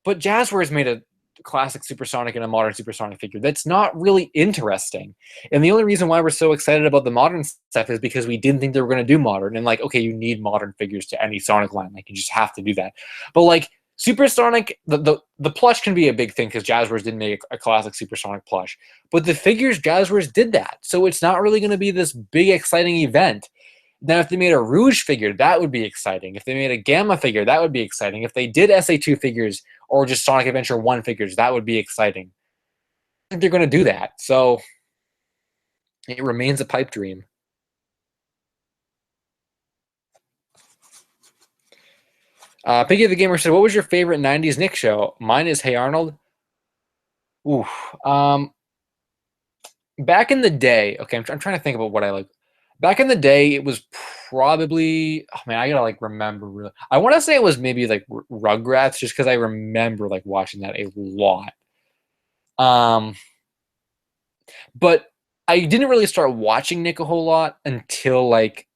but Jazzwares made a classic Supersonic and a modern Supersonic figure. That's not really interesting. And the only reason why we're so excited about the modern stuff is because we didn't think they were going to do modern. And like, okay, you need modern figures to any Sonic line. Like you just have to do that. But like Supersonic, the plush can be a big thing because Jazzwares didn't make a classic Supersonic plush. But the figures, Jazzwares did that. So it's not really going to be this big, exciting event. Now, if they made a Rouge figure, that would be exciting. If they made a Gamma figure, that would be exciting. If they did SA2 figures or just Sonic Adventure 1 figures, that would be exciting. I think they're going to do that. So it remains a pipe dream. Piggy the Gamer said, what was your favorite 90s Nick show? Mine is Hey Arnold. Ooh. Back in the day, okay, I'm trying to think about what I like. Back in the day, it was probably, oh man, I gotta like remember. Really, I want to say it was maybe like Rugrats, just because I remember like watching that a lot. But I didn't really start watching Nick a whole lot until like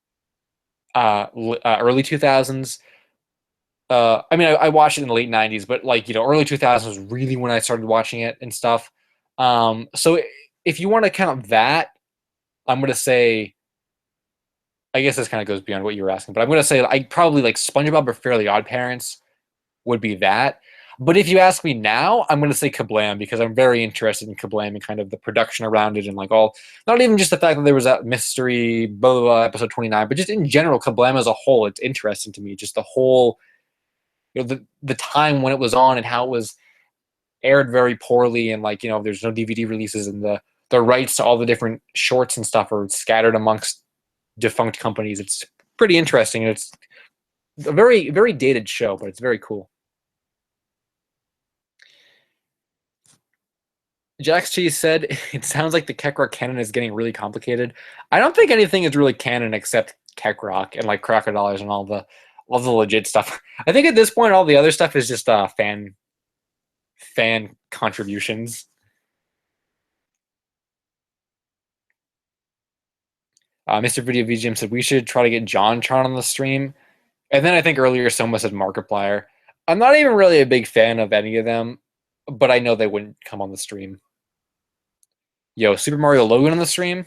early 2000s. I mean, I watched it in the late 90s, but like, early 2000s was really when I started watching it and stuff. So if you want to count that, I'm going to say, I guess this kind of goes beyond what you were asking, but I'm going to say I probably like SpongeBob or Fairly Odd Parents would be that. But if you ask me now, I'm going to say Kablam because I'm very interested in Kablam and kind of the production around it and like not even just the fact that there was that mystery, blah, blah, blah, episode 29, but just in general, Kablam as a whole, it's interesting to me. Just the whole, the time when it was on and how it was aired very poorly and like, there's no DVD releases and the rights to all the different shorts and stuff are scattered amongst defunct companies. It's pretty interesting. It's a very, very dated show, but it's very cool. Jax Cheese said, it sounds like the Keck canon is getting really complicated. I don't think anything is really canon except Keck and like Crocodiles and all the legit stuff. I think at this point, all the other stuff is just fan contributions. Mr. Video VGM said, we should try to get JonTron on the stream. And then I think earlier someone said Markiplier. I'm not even really a big fan of any of them, but I know they wouldn't come on the stream. Yo, Super Mario Logan on the stream?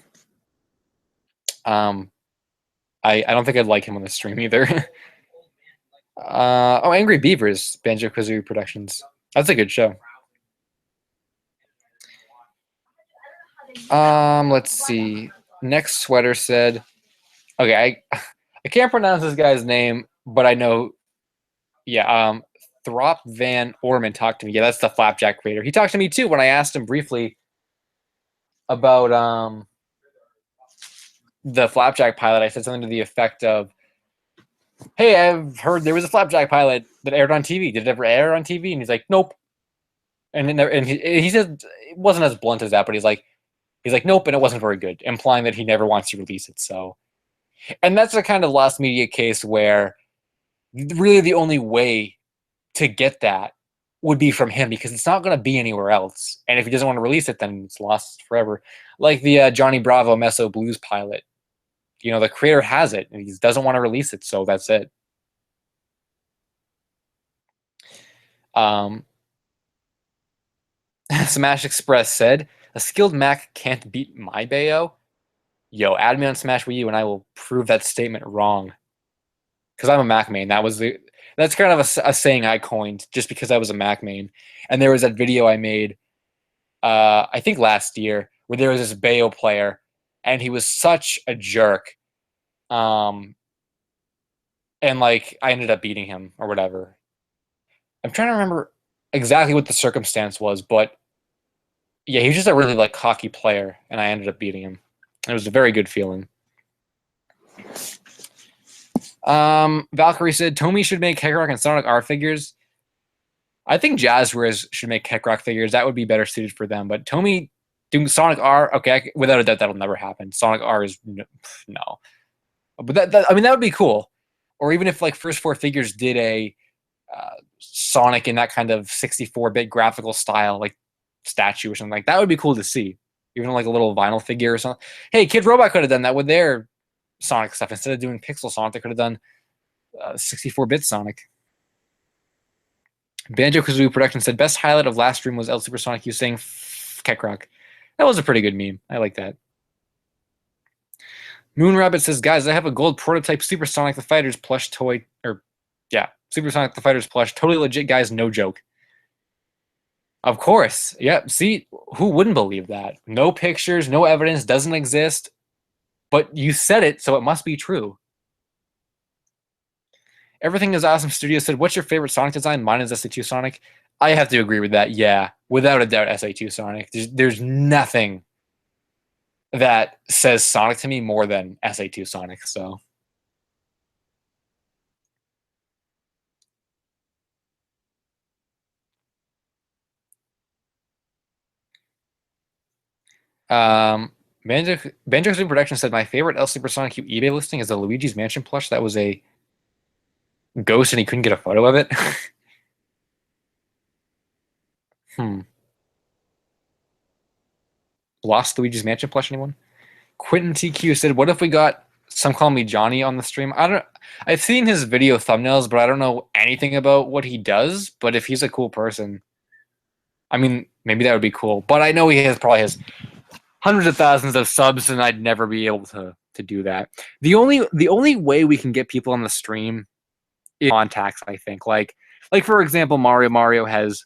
I don't think I'd like him on the stream either. Angry Beavers, Banjo-Kazooie Productions. That's a good show. Let's see. Next Sweater said, okay, I can't pronounce this guy's name, but I know, yeah, Throp Van Orman talked to me. Yeah, that's the Flapjack creator. He talked to me too when I asked him briefly about the Flapjack pilot. I said something to the effect of, hey, I've heard there was a Flapjack pilot that aired on TV. Did it ever air on TV? And he's like, nope. And he said it wasn't as blunt as that, but he's like, nope, and it wasn't very good, implying that he never wants to release it. So, and that's a kind of lost media case where really the only way to get that would be from him because it's not going to be anywhere else. And if he doesn't want to release it, then it's lost forever. Like the Johnny Bravo Meso Blues pilot. The creator has it and he doesn't want to release it, so that's it. Smash Express said, a skilled Mac can't beat my Bayo. Yo, add me on Smash Wii U and I will prove that statement wrong. Because I'm a Mac main. That's kind of a saying I coined just because I was a Mac main. And there was that video I made, I think last year, where there was this Bayo player and he was such a jerk. And like I ended up beating him or whatever. I'm trying to remember exactly what the circumstance was, but yeah, he was just a really like cocky player, and I ended up beating him. It was a very good feeling. Valkyrie said Tomy should make Keckrock and Sonic R figures. I think Jazzwares should make Keckrock figures. That would be better suited for them. But Tomy doing Sonic R, okay, without a doubt that'll never happen. Sonic R is no. But that would be cool. Or even if like First Four Figures did a Sonic in that kind of 64-bit graphical style, like statue or something like that would be cool to see. Even like a little vinyl figure or something. Hey, Kid Robot could have done that with their Sonic stuff. Instead of doing pixel Sonic, they could have done 64-bit Sonic. Banjo-Kazooie Production said, best highlight of last stream was El Supersonic you saying Keckrock. That was a pretty good meme. I like that. Moon Rabbit says, guys, I have a gold prototype Supersonic the Fighters plush toy. Supersonic the Fighters plush. Totally legit, guys. No joke. Of course. Yeah, see, who wouldn't believe that? No pictures, no evidence, doesn't exist. But you said it, so it must be true. Everything is Awesome Studio said, "What's your favorite Sonic design?" Mine is SA2 Sonic. I have to agree with that. Yeah, without a doubt, SA2 Sonic. There's nothing that says Sonic to me more than SA2 Sonic. So, um, Banjo Super Production said my favorite El Supersonic Q eBay listing is the Luigi's Mansion plush. That was a ghost, and he couldn't get a photo of it. Hmm. Lost Luigi's Mansion plush. Anyone? Quentin TQ said, "What if we got some call me Johnny on the stream?" I don't. I've seen his video thumbnails, but I don't know anything about what he does. But if he's a cool person, I mean, maybe that would be cool. But I know he has hundreds of thousands of subs, and I'd never be able to do that. The only way we can get people on the stream is contacts. I think like for example, Mario has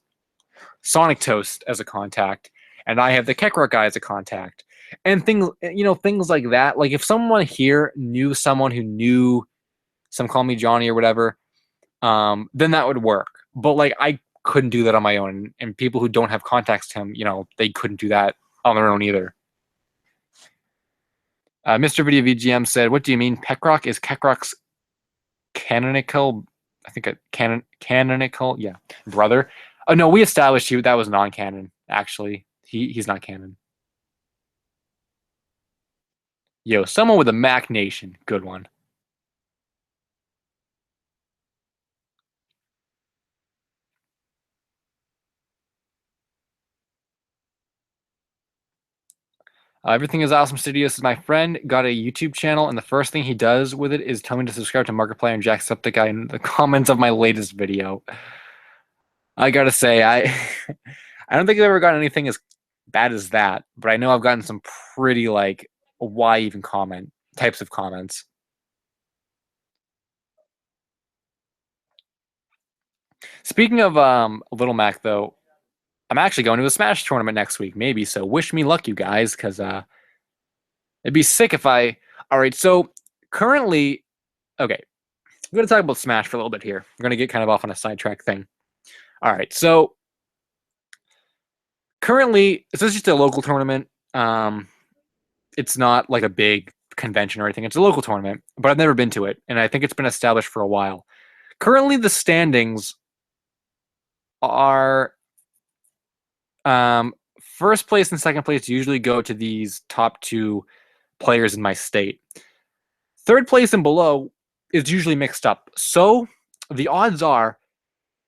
Sonic Toast as a contact, and I have the Kekrot guy as a contact, and things like that. Like if someone here knew someone who knew some Call Me Johnny or whatever, then that would work. But like I couldn't do that on my own, and people who don't have contacts to him, they couldn't do that on their own either. Mr. Video VGM said, "What do you mean? Peckrock is Kekrok's canonical? I think a canonical, yeah, brother." Oh no, we established that was non-canon. Actually, he's not canon. Yo, someone with a Mac Nation, good one. Everything is Awesome Studios. My friend got a YouTube channel, and the first thing he does with it is tell me to subscribe to Markiplier and Jacksepticeye in the comments of my latest video. I gotta say, I don't think I've ever gotten anything as bad as that, but I know I've gotten some pretty like why even comment types of comments. Speaking of Little Mac though, I'm actually going to a Smash tournament next week, maybe. So wish me luck, you guys, because it'd be sick if I. All right, so currently, okay, I'm going to talk about Smash for a little bit here. We're going to get kind of off on a sidetrack thing. All right, so currently, this is just a local tournament. It's not like a big convention or anything. It's a local tournament, but I've never been to it, and I think it's been established for a while. Currently, the standings are first place and second place usually go to these top two players in my state. Third place and below is usually mixed up. So the odds are,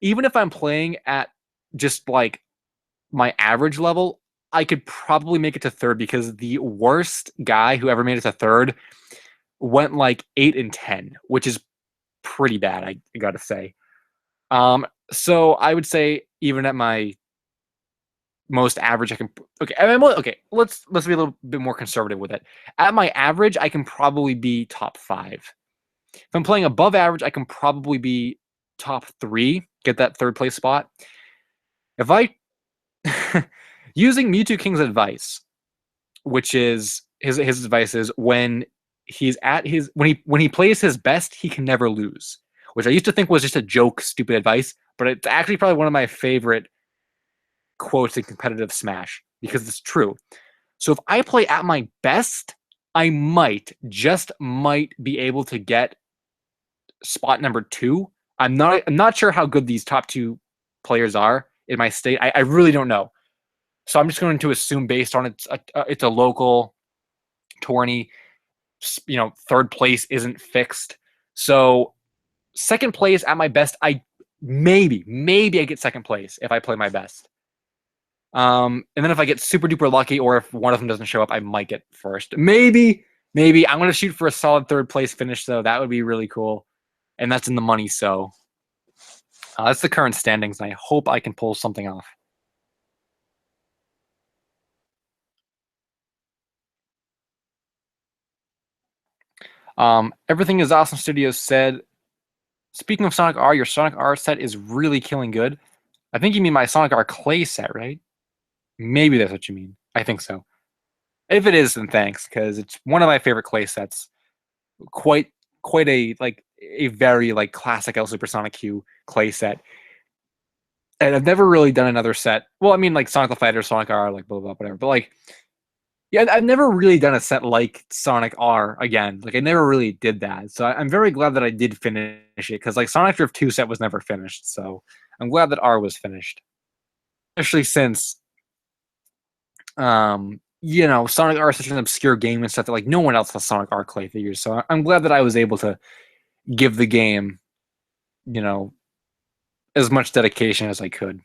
even if I'm playing at just like my average level, I could probably make it to third because the worst guy who ever made it to third went like 8-10, which is pretty bad, I gotta say. So I would say even at my most average, I can okay. Let's be a little bit more conservative with it. At my average, I can probably be top 5. If I'm playing above average, I can probably be top 3, get that third place spot. If I using Mewtwo King's advice, which is his advice is when he's at his when he plays his best, he can never lose. Which I used to think was just a joke, stupid advice, but it's actually probably one of my favorite quotes in competitive Smash because it's true. So if I play at my best, I just might be able to get spot number 2. I'm not sure how good these top 2 players are in my state. I really don't know. So I'm just going to assume based on it's a local tourney, third place isn't fixed. So second place at my best, I maybe I get second place if I play my best. And then if I get super duper lucky, or if one of them doesn't show up, I might get first. Maybe I'm going to shoot for a solid third place finish, though. That would be really cool, and that's in the money. So that's the current standings, and I hope I can pull something off. Everything is Awesome Studios said. Speaking of Sonic R, your Sonic R set is really killing good. I think you mean my Sonic R clay set, right? Maybe that's what you mean. I think so. If it is, then thanks, because it's one of my favorite clay sets. Quite a like. a very like classic L Supersonic Q clay set. And I've never really done another set. Well, I mean, like Sonic the Fighter, Sonic R, like blah, blah, blah, whatever. But like, yeah, I've never really done a set like Sonic R again. Like, I never really did that. So I'm very glad that I did finish it because like Sonic Drift 2 set was never finished. So I'm glad that R was finished, especially since Sonic R is such an obscure game and stuff that like no one else has Sonic R clay figures. So I'm glad that I was able to give the game, you know, as much dedication as I could.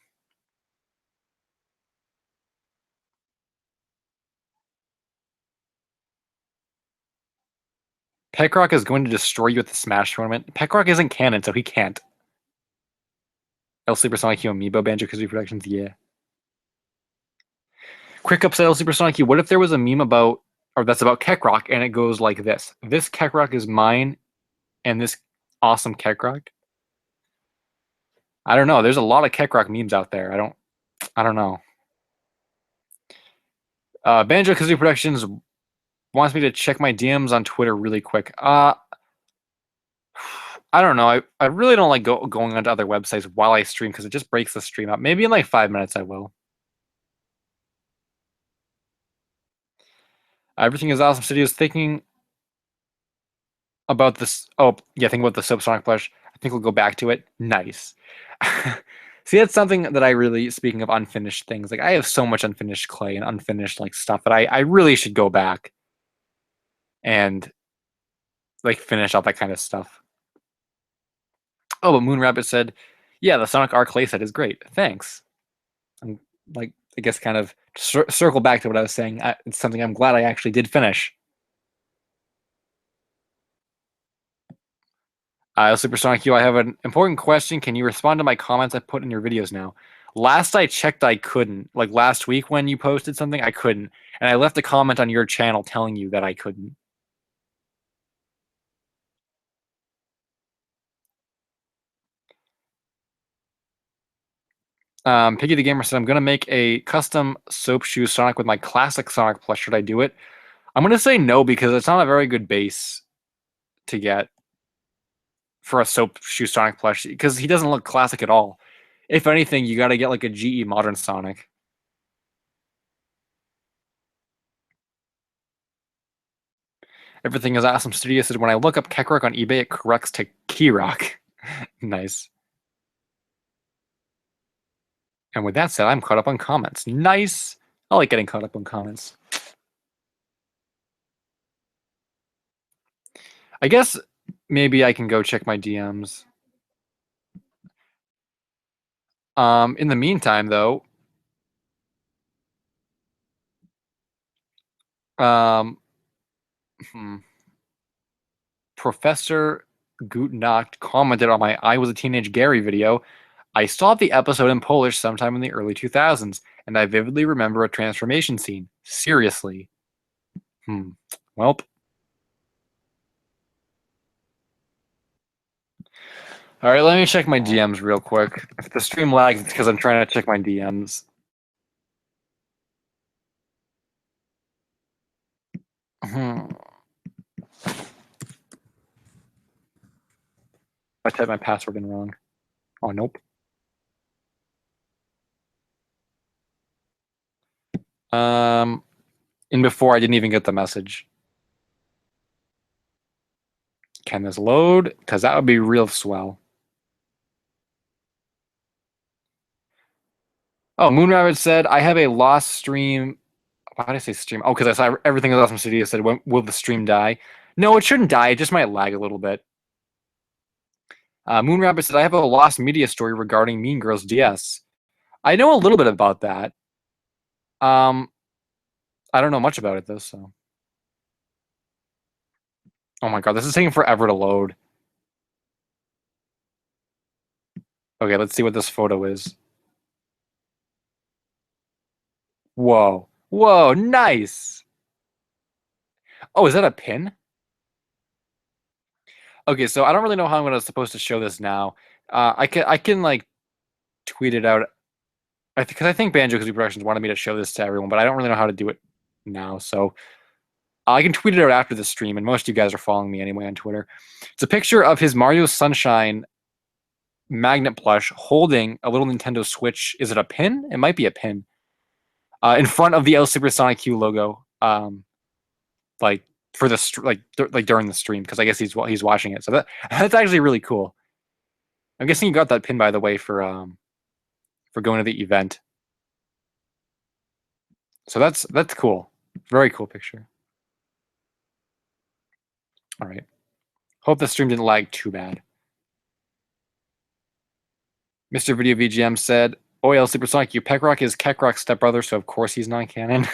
Pekrock is going to destroy you at the Smash tournament. Pekrock isn't canon, so he can't. El Supersonic Q Amiibo Banjo Kazooie Productions, yeah. Quick upside El Supersonic Q. What if there was a meme about, or that's about Kekrock, and it goes like this: This Kekrock is mine, and this awesome Kekrock. I don't know. There's a lot of Kekrock memes out there. I don't know. Banjo Kazooie Productions wants me to check my DMs on Twitter really quick. I don't know. I really don't like going onto other websites while I stream because it just breaks the stream up. Maybe in like 5 minutes I will. Everything is awesome. City is thinking about this. Oh, yeah, think about the Soapsonic plush. I think we'll go back to it. Nice. See, that's something that I really, speaking of unfinished things, like I have so much unfinished clay and unfinished like stuff that I really should go back and like finish all that kind of stuff. Oh, but Moon Rabbit said, yeah, the Sonic R clay set is great. Thanks. I'm like, I guess kind of circle back to what I was saying. It's something I'm glad I actually did finish. Supersonic Q, I have an important question. Can you respond to my comments I put in your videos now? Last I checked, I couldn't. Like last week when you posted something, I couldn't. And I left a comment on your channel telling you that I couldn't. Piggy the Gamer said, I'm going to make a custom soap shoe Sonic with my classic Sonic plush. Should I do it? I'm going to say no because it's not a very good base to get for a soap shoe Sonic plush because he doesn't look classic at all. If anything, you got to get like a GE modern Sonic. Everything is awesome. Studio said, when I look up Kekrock on eBay, it corrects to Keyrock. Nice. And with that said, I'm caught up on comments. Nice. I like getting caught up on comments. I guess maybe I can go check my DMs. In the meantime, though, Professor Gutnacht commented on my I Was a Teenage Gary video. I saw the episode in Polish sometime in the early 2000s, and I vividly remember a transformation scene. Seriously. Welp. All right, let me check my DMs real quick. If the stream lags, it's because I'm trying to check my DMs. I typed my password in wrong. Oh, nope. And before I didn't even get the message. Can this load? Because that would be real swell. Oh, Moonrabbit said, I have a lost stream. Why did I say stream? Oh, because I saw everything in Awesome Studio said, when will the stream die? No, it shouldn't die. It just might lag a little bit. Moonrabbit said, I have a lost media story regarding Mean Girls DS. I know a little bit about that. I don't know much about it, though, so. Oh my god, this is taking forever to load. Okay, let's see what this photo is. Whoa. Whoa, nice! Oh, is that a pin? Okay, so I don't really know how supposed to show this now. I can like tweet it out. Because I think Banjo Kazooie Productions wanted me to show this to everyone, but I don't really know how to do it now. So I can tweet it out after the stream, and most of you guys are following me anyway on Twitter. It's a picture of his Mario Sunshine magnet plush holding a little Nintendo Switch. Is it a pin? It might be a pin. In front of the El Supersonic Q logo. Like for the like during the stream, because I guess he's watching it. So that's actually really cool. I'm guessing you got that pin, by the way, for going to the event. So that's cool. Very cool picture. All right. Hope the stream didn't lag too bad. Mr. Video VGM said, "Oil Supersonic, you Peckrock is Keckrock's stepbrother, so of course he's non-canon."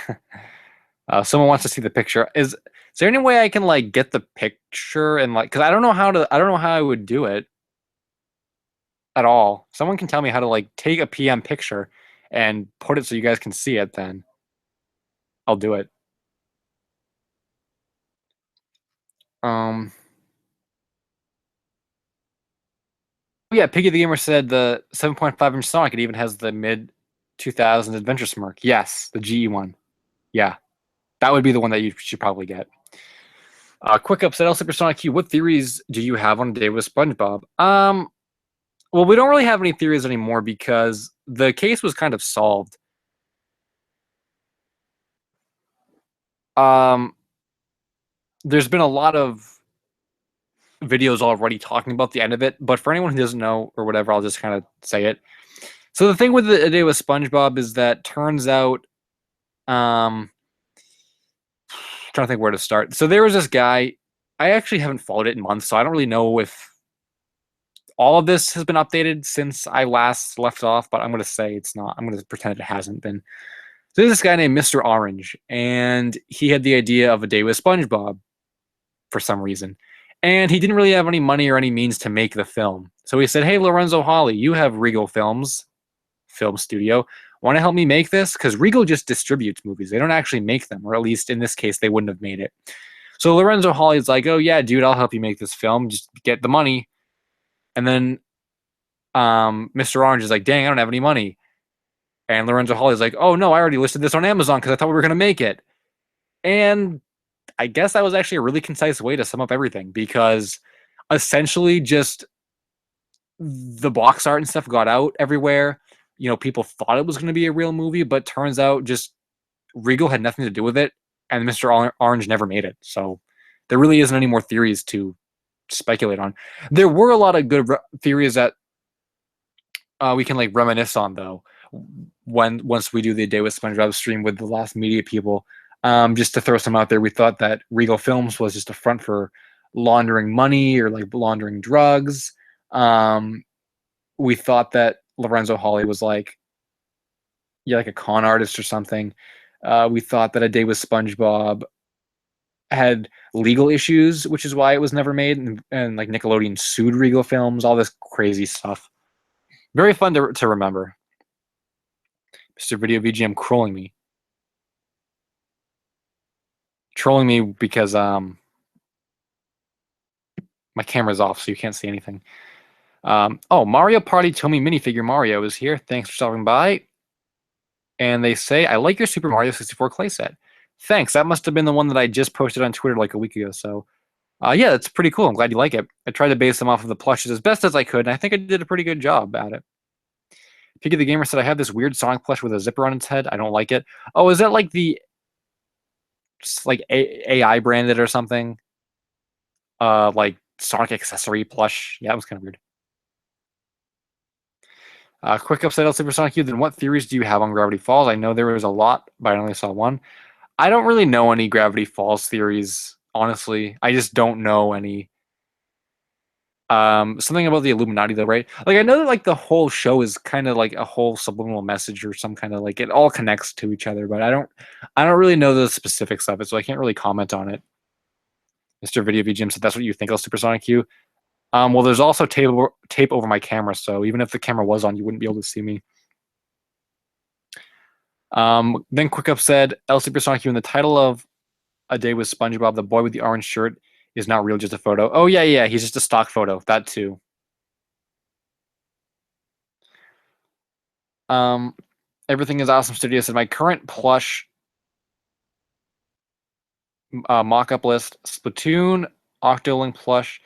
Someone wants to see the picture. Is there any way I can like get the picture and like, because I don't know how I would do it at all. Someone can tell me how to like take a PM picture and put it so you guys can see it. Then I'll do it. Yeah, Piggy the Gamer said the 7.5-inch Sonic. It even has the mid 2000s Adventure Smirk. Yes, the GE one. Yeah, that would be the one that you should probably get. Quick upset, El Supersonic Q. What theories do you have on a day with SpongeBob? Well, we don't really have any theories anymore because the case was kind of solved. There's been a lot of videos already talking about the end of it, but for anyone who doesn't know or whatever, I'll just kind of say it. So the thing with the day with SpongeBob is that turns out, trying to think where to start. So there was this guy. I actually haven't followed it in months, so I don't really know if all of this has been updated since I last left off, but I'm going to say it's not. I'm going to pretend it hasn't been. So there's this guy named Mr. Orange, and he had the idea of a day with SpongeBob for some reason. And he didn't really have any money or any means to make the film. So he said, "Hey, Lorenzo Hawley, you have Regal Films, film studio. Want to help me make this?" Because Regal just distributes movies. They don't actually make them, or at least in this case, they wouldn't have made it. So Lorenzo Hawley's like, "Oh, yeah, dude, I'll help you make this film. Just get the money." And then Mr. Orange is like, "Dang, I don't have any money." And Lorenzo Hawley's like, "Oh, no, I already listed this on Amazon because I thought we were going to make it." And I guess that was actually a really concise way to sum up everything, because essentially just the box art and stuff got out everywhere. You know, people thought it was going to be a real movie, but turns out just Regal had nothing to do with it, and Mr. Orange never made it. So there really isn't any more theories to speculate on. There were a lot of good theories that we can like reminisce on, though, once we do the Day with SpongeBob stream with the last media people. Just to throw some out there, we thought that Regal Films was just a front for laundering money or like laundering drugs. We thought that Lorenzo Hawley was like, yeah, like a con artist or something. We thought that A Day with SpongeBob had legal issues, which is why it was never made, and like Nickelodeon sued Regal Films, all this crazy stuff. Very fun to remember. Mr. Video VGM trolling me because my camera's off, so you can't see anything. Oh, Mario Party Tomy minifigure Mario is here. Thanks for stopping by. And they say, "I like your Super Mario 64 clay set." Thanks. That must have been the one that I just posted on Twitter like a week ago. So, yeah, that's pretty cool. I'm glad you like it. I tried to base them off of the plushes as best as I could, and I think I did a pretty good job at it. Piggy the Gamer said, "I have this weird Sonic plush with a zipper on its head. I don't like it." Oh, is that like the AI branded or something? Like Sonic accessory plush. Yeah, it was kind of weird. Quick upset, Super Sonic U. Then what theories do you have on Gravity Falls? I know there was a lot, but I only saw one. I don't really know any Gravity Falls theories, honestly. I just don't know any. Something about the Illuminati, though, right? Like, I know that like the whole show is kind of like a whole subliminal message or some kind of like it all connects to each other, but I don't really know the specifics of it, so I can't really comment on it. Mr. Video VGM said, "That's what you think of Supersonic Q." Well, there's also tape over my camera, so even if the camera was on, you wouldn't be able to see me. Then Quick Up said, "El Supersonic, you in the title of A Day with SpongeBob, the boy with the orange shirt is not real, just a photo." Oh, yeah, he's just a stock photo. That too. Everything is awesome. Studio said, "My current plush mock-up list: Splatoon, Octolink plush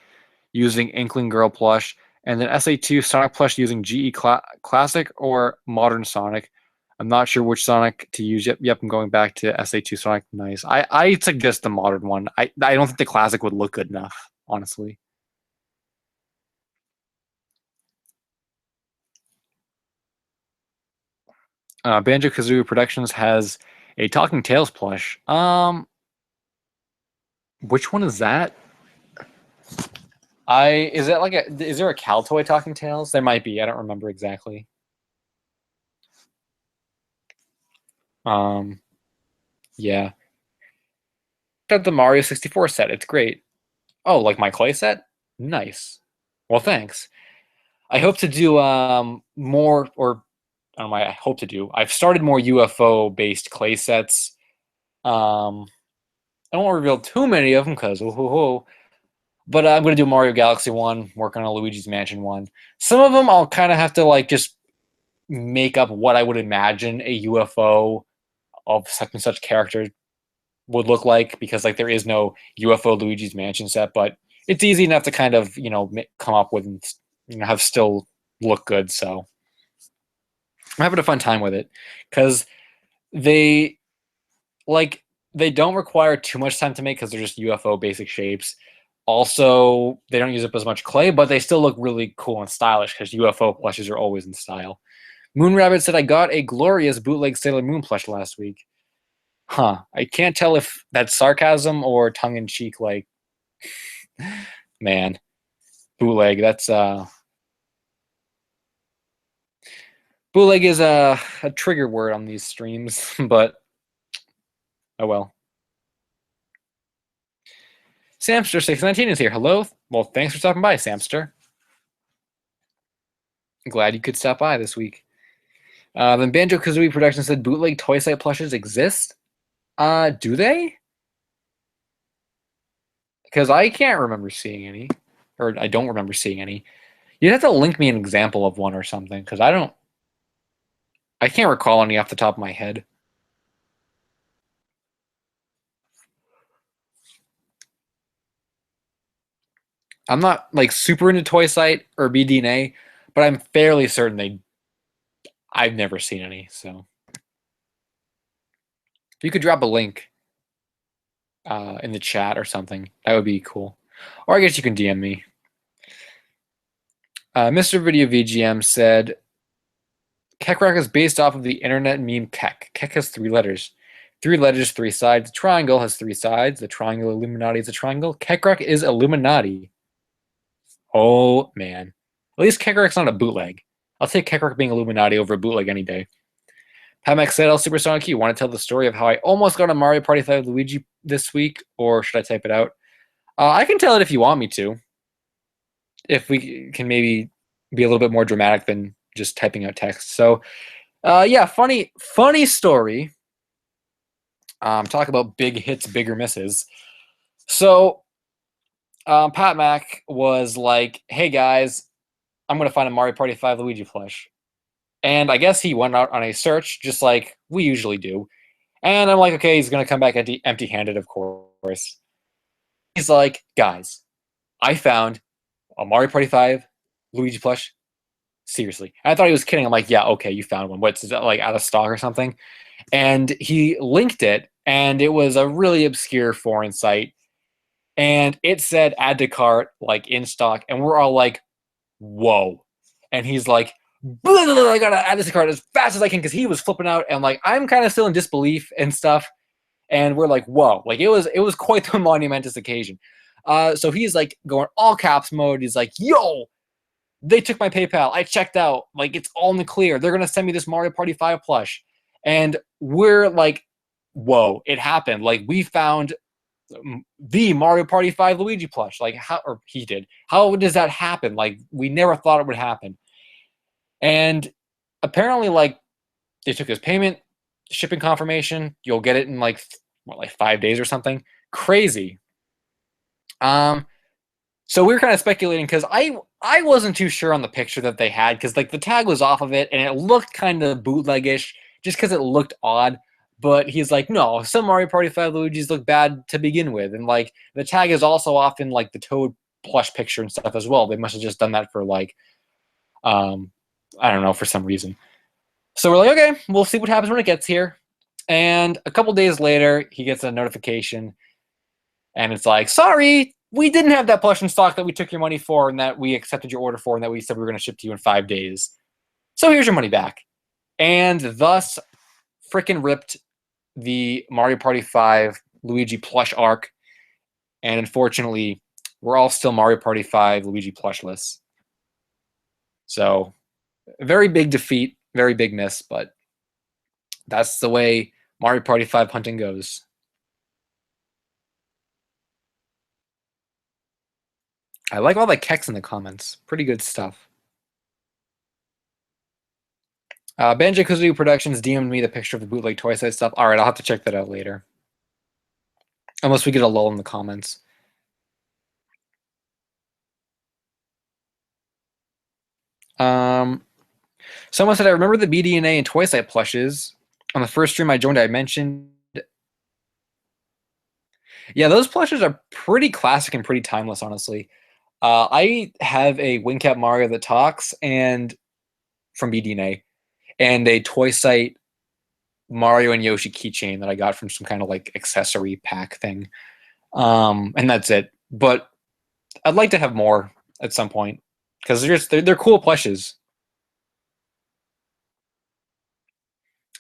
using Inkling Girl plush, and then SA2 Sonic plush using Classic or Modern Sonic. I'm not sure which Sonic to use yet. Yep, I'm going back to SA2 Sonic. Nice. I suggest the modern one. I don't think the Classic would look good enough, honestly. Banjo-Kazooie Productions has a Talking Tales plush. Which one is that? Is that like is there a Caltoy Talking Tales? There might be. I don't remember exactly. Yeah. Got the Mario 64 set. It's great. Oh, like my clay set? Nice. Well, thanks. I hope to do more, or I don't know. I hope to do. I've started more UFO based clay sets. I don't want to reveal too many of them because but I'm going to do Mario Galaxy 1, work on a Luigi's Mansion 1. Some of them I'll kind of have to like just make up what I would imagine a UFO of such and such character would look like, because like there is no UFO Luigi's Mansion set, but it's easy enough to kind of, come up with and have still look good. So I'm having a fun time with it because they they don't require too much time to make because they're just UFO basic shapes. Also, they don't use up as much clay, but they still look really cool and stylish because UFO plushes are always in style. Moon Rabbit said, I got a glorious bootleg Sailor Moon plush last week. Huh. I can't tell if that's sarcasm or tongue in cheek. Like, man, bootleg. Bootleg is a trigger word on these streams, but oh well. Samster619 is here. Hello. Well, thanks for stopping by, Samster. I'm glad you could stop by this week. Then Banjo-Kazooie Productions said bootleg toy site plushes exist. Do they? Because I can't remember seeing any, or I don't remember seeing any. You'd have to link me an example of one or something, because I can't recall any off the top of my head. I'm not like super into Toy Site or BDNA, but I'm fairly certain I've never seen any. So if you could drop a link in the chat or something, that would be cool. Or I guess you can DM me. Mr. Video VGM said, Kekrak is based off of the internet meme Kek. Kek has 3 letters. 3 letters, 3 sides. The triangle has 3 sides. The triangle Illuminati is a triangle. Kekrak is Illuminati. Oh, man. At least Kekrak's not a bootleg. I'll take Kekrak being Illuminati over a bootleg any day. Pamex said, Supersonic, you want to tell the story of how I almost got a Mario Party 5 Luigi this week, or should I type it out? I can tell it if you want me to. If we can maybe be a little bit more dramatic than just typing out text. So, yeah, funny story. Talk about big hits, bigger misses. So, Pat Mac was like, hey guys, I'm going to find a Mario Party 5 Luigi plush. And I guess he went out on a search, just like we usually do. And I'm like, okay, he's going to come back empty-handed, of course. He's like, guys, I found a Mario Party 5 Luigi plush. Seriously. And I thought he was kidding. I'm like, yeah, okay, you found one. What's that, like out of stock or something? And he linked it, and it was a really obscure foreign site. And it said add to cart, like in stock. And we're all like, whoa. And he's like, I gotta add this to cart as fast as I can, because he was flipping out, and like I'm kind of still in disbelief and stuff. And we're like, whoa, like it was quite the monumentous occasion. So he's like going all caps mode. He's like, yo, they took my PayPal. I checked out. Like it's all in the clear. They're gonna send me this Mario Party 5 plush. And we're like, whoa, it happened. Like we found the Mario Party 5 Luigi plush. Like how, or he did. How does that happen? Like we never thought it would happen. And apparently, like, they took his payment, shipping confirmation. You'll get it in like 5 days or something. Crazy. So we were kind of speculating because I wasn't too sure on the picture that they had, because like the tag was off of it and it looked kind of bootleggish just because it looked odd. But he's like, no, some Mario Party 5 Luigi's look bad to begin with. And like the tag is also often like the Toad plush picture and stuff as well. They must have just done that for like, um, I don't know, for some reason. So we're like, okay, we'll see what happens when it gets here. And a couple days later, he gets a notification and it's like, sorry, we didn't have that plush in stock that we took your money for and that we accepted your order for and that we said we were going to ship to you in 5 days. So here's your money back. And thus, frickin' ripped the Mario Party 5 Luigi plush arc. And unfortunately, we're all still Mario Party 5 Luigi plushless. So, very big defeat, very big miss, but that's the way Mario Party 5 hunting goes. I like all the keks in the comments. Pretty good stuff. Banjo-Kazooie Productions DM'd me the picture of the bootleg toy site stuff. All right, I'll have to check that out later. Unless we get a lull in the comments. Someone said, I remember the BDNA and toy site plushes. On the first stream I joined, I mentioned... Yeah, those plushes are pretty classic and pretty timeless, honestly. I have a WinCap Mario that talks and from BDNA and a toy site Mario and Yoshi keychain that I got from some kind of like accessory pack thing. And that's it. But I'd like to have more at some point because they're cool plushes.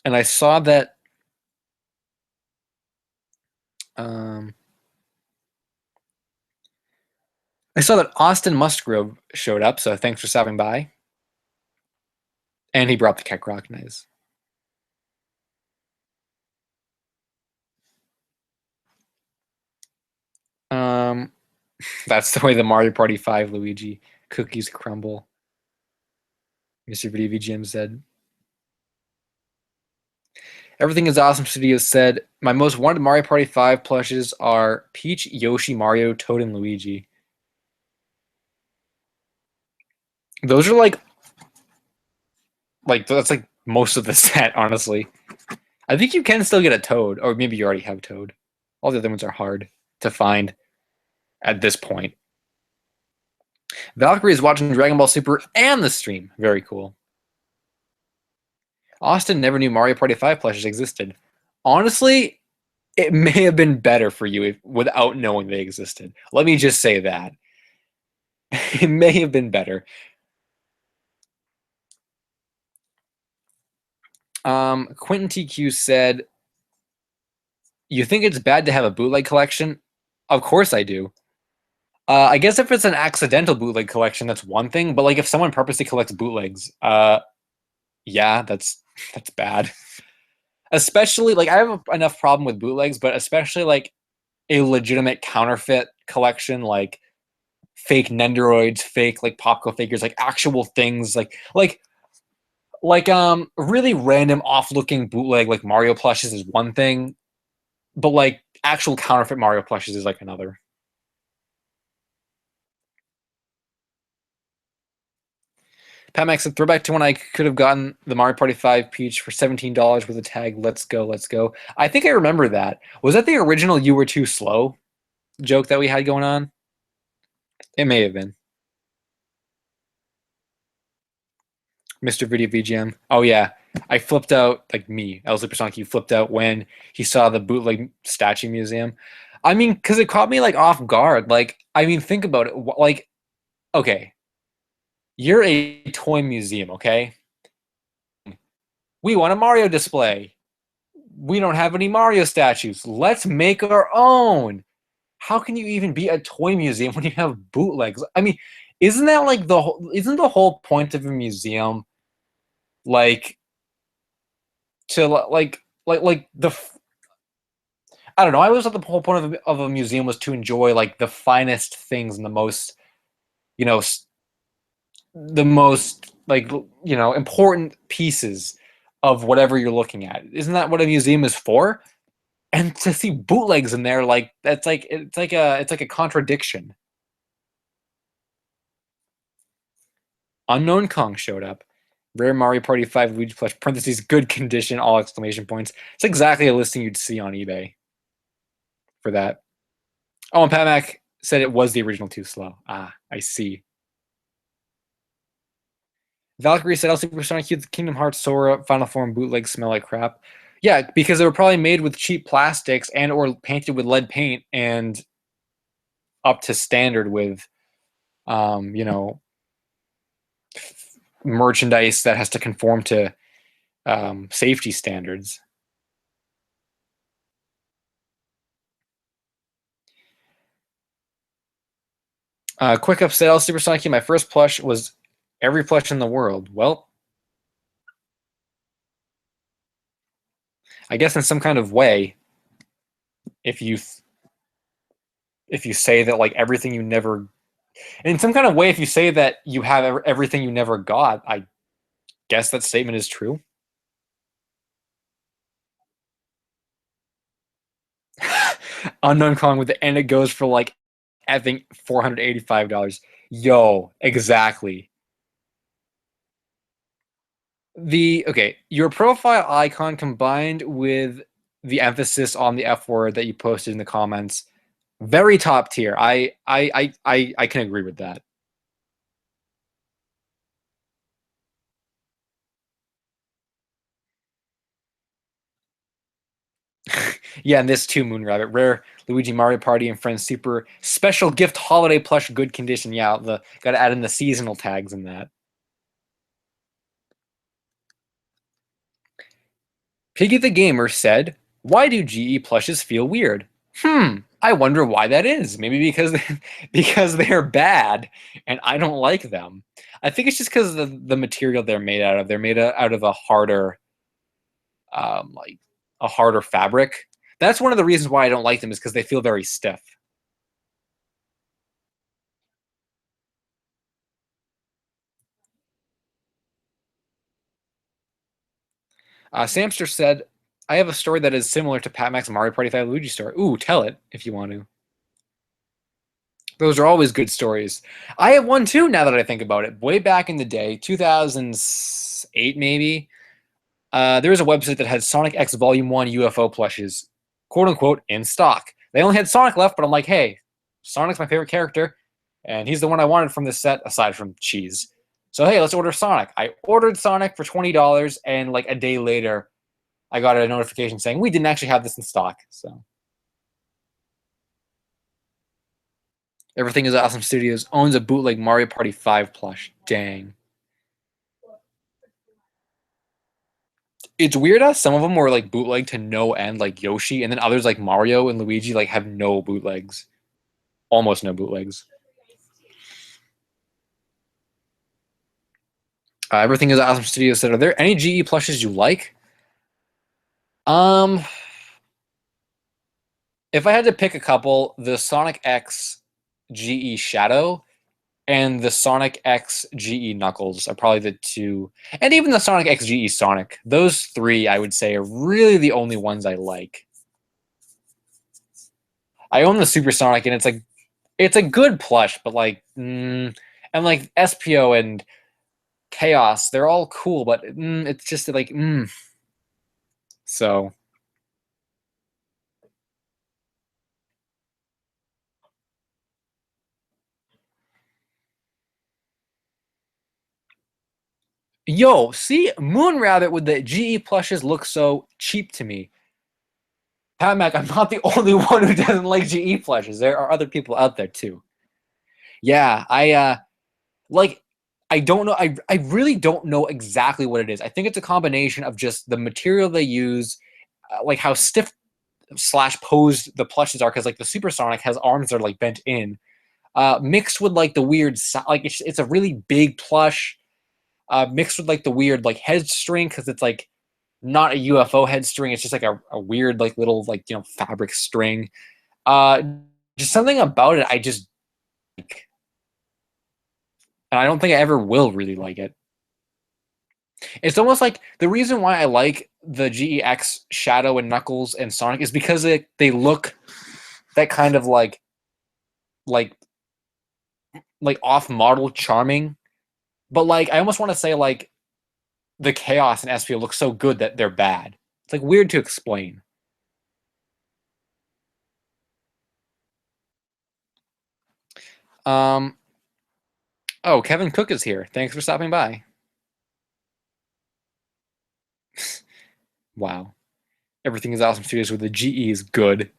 And I saw that Austin Musgrove showed up, so thanks for stopping by. And he brought the Keck Rock Knives. That's the way the Mario Party 5 Luigi cookies crumble. Mr. Video VGM said. Everything is awesome, Studios said. My most wanted Mario Party 5 plushes are Peach, Yoshi, Mario, Toad, and Luigi. Those are like that's like most of the set, honestly. I think you can still get a Toad, or maybe you already have Toad. All the other ones are hard to find at this point. Valkyrie is watching Dragon Ball Super and the stream. Very cool. Austin never knew Mario Party 5 plushes existed. Honestly, it may have been better for you without knowing they existed. Let me just say that. It may have been better. Quentin TQ said, you think it's bad to have a bootleg collection? Of course I do. I guess if it's an accidental bootleg collection, that's one thing. But like if someone purposely collects bootlegs, yeah, that's bad. Especially like I have enough problem with bootlegs, but especially like a legitimate counterfeit collection, like fake Nendoroids, fake like Popco figures, like actual things, like really random off-looking bootleg like Mario plushes is one thing, but like actual counterfeit Mario plushes is like another. Pat Max said, throwback to when I could have gotten the Mario Party 5 Peach for $17 with a tag, let's go, let's go. I think I remember that. Was that the original you were too slow joke that we had going on? It may have been. Mr. Video VGM. Oh, yeah. I flipped out, like me, El Supersonic, you flipped out when he saw the bootleg statue museum. I mean, because it caught me, like, off guard. Like, I mean, think about it. Like, okay. You're a toy museum, okay? We want a Mario display. We don't have any Mario statues. Let's make our own. How can you even be a toy museum when you have bootlegs? I mean, isn't that like isn't the whole point of a museum like to like the I don't know. I always thought the whole point of a museum was to enjoy like the finest things and the most, you know, the most like, you know, important pieces of whatever you're looking at. Isn't that what a museum is for? And to see bootlegs in there, like it's like a contradiction. Unknown Kong showed up. Rare Mario Party 5 Luigi plush, parentheses, good condition, all exclamation points. It's exactly a listing you'd see on eBay for that. Oh, and Pat Mac said it was the original Too Slow. Ah, I see. Valkyrie said, "El Supersonic Youth, Kingdom Hearts, Sora, Final Form bootlegs smell like crap." Yeah, because they were probably made with cheap plastics and or painted with lead paint and up to standard with, you know, merchandise that has to conform to safety standards. Quick Up said, "El Supersonic Youth, my first plush was every plush in the world." Well, I guess in some kind of way, if you if you say that like everything you never, in some kind of way, if you say that you have everything you never got, I guess that statement is true. Unknown Kong with the and it goes for like I think $485. Yo, exactly. The okay, your profile icon combined with the emphasis on the F word that you posted in the comments, very top tier. I can agree with that. Yeah, and this too, Moon Rabbit. Rare Luigi Mario Party and Friends Super special gift holiday plush good condition. Yeah, the gotta add in the seasonal tags in that. Piggy the Gamer said, "Why do GE plushes feel weird? I wonder why that is. Maybe because because they're bad and I don't like them. I think it's just because of the material they're made out of. They're made out of a harder, like a harder fabric. That's one of the reasons why I don't like them is because they feel very stiff." Samster said, "I have a story that is similar to Pat Mac's Mario Party 5 Luigi story." Ooh, tell it if you want to. Those are always good stories. I have one too now that I think about it. Way back in the day, 2008 maybe, there was a website that had Sonic X Volume 1 UFO plushes, quote unquote, in stock. They only had Sonic left, but I'm like, hey, Sonic's my favorite character, and he's the one I wanted from this set, aside from Cheese. So, hey, let's order Sonic. I ordered Sonic for $20, and like a day later, I got a notification saying we didn't actually have this in stock. So, Everything is Awesome Studios owns a bootleg Mario Party 5 plush. Dang. It's weird how some of them were like bootleg to no end, like Yoshi, and then others like Mario and Luigi like have no bootlegs, almost no bootlegs. Everything is Awesome Studios said, "Are there any GE plushes you like?" Um, if I had to pick a couple, the Sonic X GE Shadow and the Sonic X GE Knuckles are probably the two, and even the Sonic X GE Sonic. Those three, I would say, are really the only ones I like. I own the Super Sonic, and it's a good plush, but like, and like SPO and Chaos, they're all cool, but it's just like, so. Yo, see, Moon Rabbit with the GE plushes look so cheap to me. Pat Mac, I'm not the only one who doesn't like GE plushes. There are other people out there too. Yeah, like I don't know. I really don't know exactly what it is. I think it's a combination of just the material they use, like how stiff slash posed the plushes are, because like the Supersonic has arms that are like bent in, mixed with like the weird, like it's a really big plush, mixed with like the weird like head string, because it's like not a UFO head string. It's just like a weird like little like fabric string. Uh, just something about it I just like, and I don't think I ever will really like it. It's almost like the reason why I like the GEX Shadow and Knuckles and Sonic is because they look that kind of like off model charming, but like I almost want to say like the chaos in SPO looks so good that they're bad. It's like weird to explain. Um. Oh, Kevin Cook is here. Thanks for stopping by. Wow. Everything is awesome studios with the GE is good.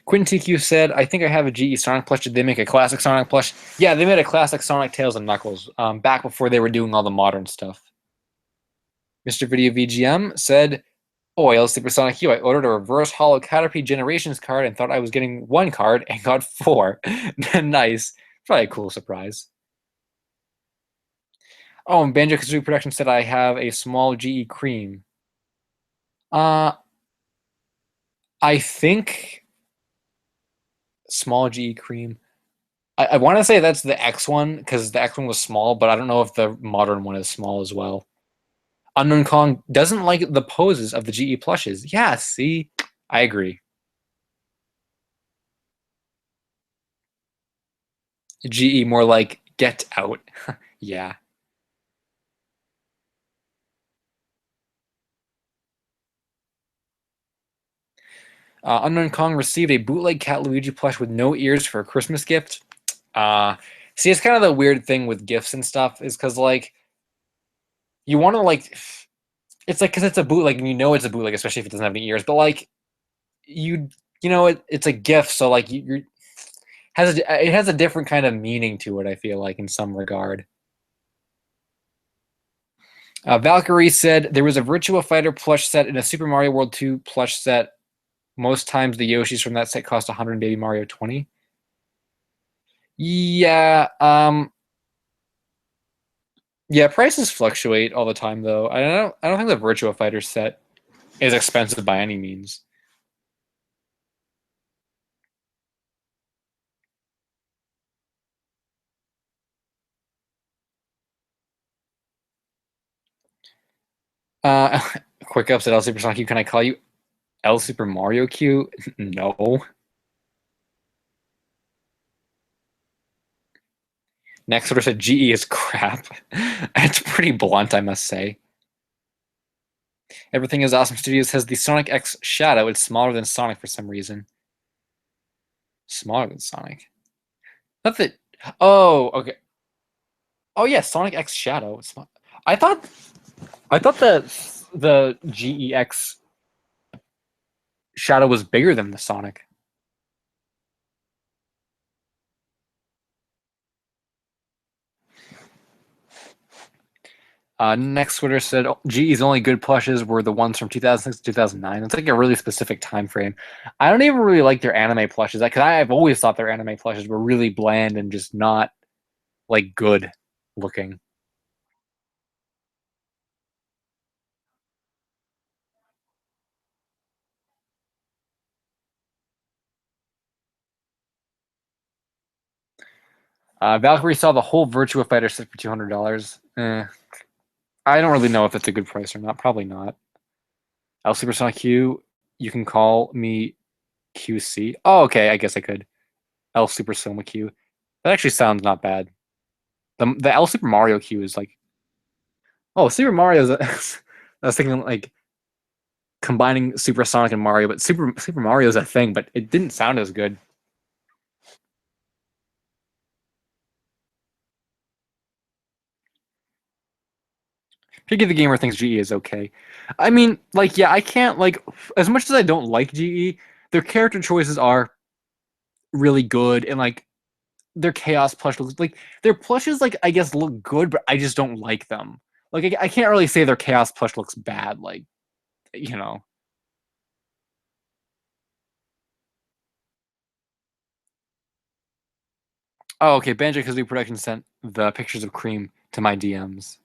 Quentin TQ said, I think I have a GE Sonic plush. Did they make a classic Sonic plush? Yeah, they made a classic Sonic Tails and Knuckles back before they were doing all the modern stuff. Mr. Video VGM said, oh, I love Supersonic Hue. I ordered a reverse hollow Caterpie Generations card and thought I was getting one card and got four. Nice. Probably a cool surprise. Oh, and Banjo Kazooie Production said I have a small GE Cream. I think small GE Cream. I want to say that's the X one because the X one was small, but I don't know if the modern one is small as well. Unknown Kong doesn't like the poses of the GE plushes. Yeah, see, I agree. GE more like get out. Yeah. Unknown Kong received a bootleg Cat Luigi plush with no ears for a Christmas gift. See, it's kind of the weird thing with gifts and stuff is because like you want to like it's like because it's a bootleg and you know it's a bootleg, especially if it doesn't have any ears. But like it's a gift, so like it has a different kind of meaning to it. I feel like in some regard. Valkyrie said there was a Virtua Fighter plush set and a Super Mario World 2 plush set. Most times the Yoshis from that set cost 100 Baby Mario 20. Yeah, yeah, prices fluctuate all the time though. I don't think the Virtua Fighter set is expensive by any means. Uh quick upset L Super Sonic Q. Can I call you L Super Mario Q? No. Next order said GE is crap. It's pretty blunt, I must say. Everything is Awesome Studios has the Sonic X Shadow. It's smaller than Sonic for some reason. Smaller than Sonic. Not that. Oh, okay. Oh yeah, Sonic X Shadow. I thought. I thought the GEX Shadow was bigger than the Sonic. Next Twitter said GE's only good plushes were the ones from 2006 to 2009. It's like a really specific time frame. I don't even really like their anime plushes because I've always thought their anime plushes were really bland and just not like good looking. Valkyrie saw the whole Virtua Fighter set for $200. I don't really know if that's a good price or not. Probably not. L Supersonic Q, you can call me QC. Oh, okay. I guess I could. L Super Soma Q. That actually sounds not bad. The L Super Mario Q is like, oh, Super Mario's. I was thinking like combining Super Sonic and Mario, but Super Mario's a thing, but it didn't sound as good. Piggy the Gamer thinks GE is okay. I mean, like, yeah, I can't like as much as I don't like GE, their character choices are really good, and like their Chaos plush looks like their plushes, like I guess look good, but I just don't like them. Like I can't really say their Chaos plush looks bad. Like you know. Oh, okay. Banjo Kazooie Production sent the pictures of Cream to my DMs.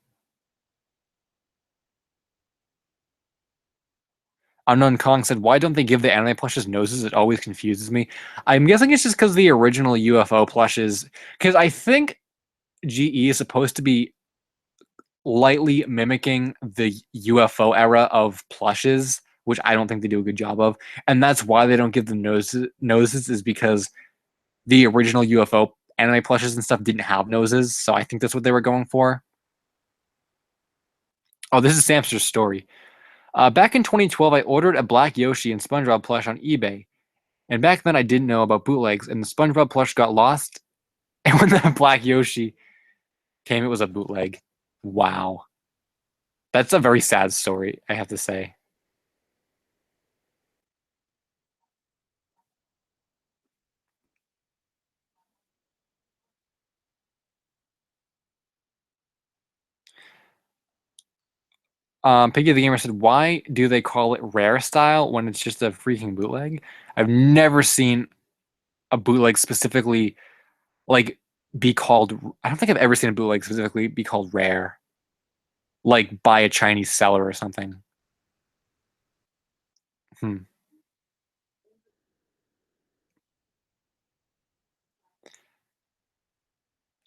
Unknown Kong said, "Why don't they give the anime plushes noses? It always confuses me." I'm guessing it's just because the original UFO plushes. Because I think GE is supposed to be lightly mimicking the UFO era of plushes, which I don't think they do a good job of, and that's why they don't give them noses. Noses is because the original UFO anime plushes and stuff didn't have noses, so I think that's what they were going for. Oh, this is Samster's story. Back in 2012, I ordered a Black Yoshi and SpongeBob plush on eBay. And back then, I didn't know about bootlegs, and the SpongeBob plush got lost. And when the Black Yoshi came, it was a bootleg. Wow. That's a very sad story, I have to say. Piggy the Gamer said, "Why do they call it rare style when it's just a freaking bootleg?" I've never seen a bootleg specifically like be called. I don't think I've ever seen a bootleg specifically be called rare, like by a Chinese seller or something. Hmm.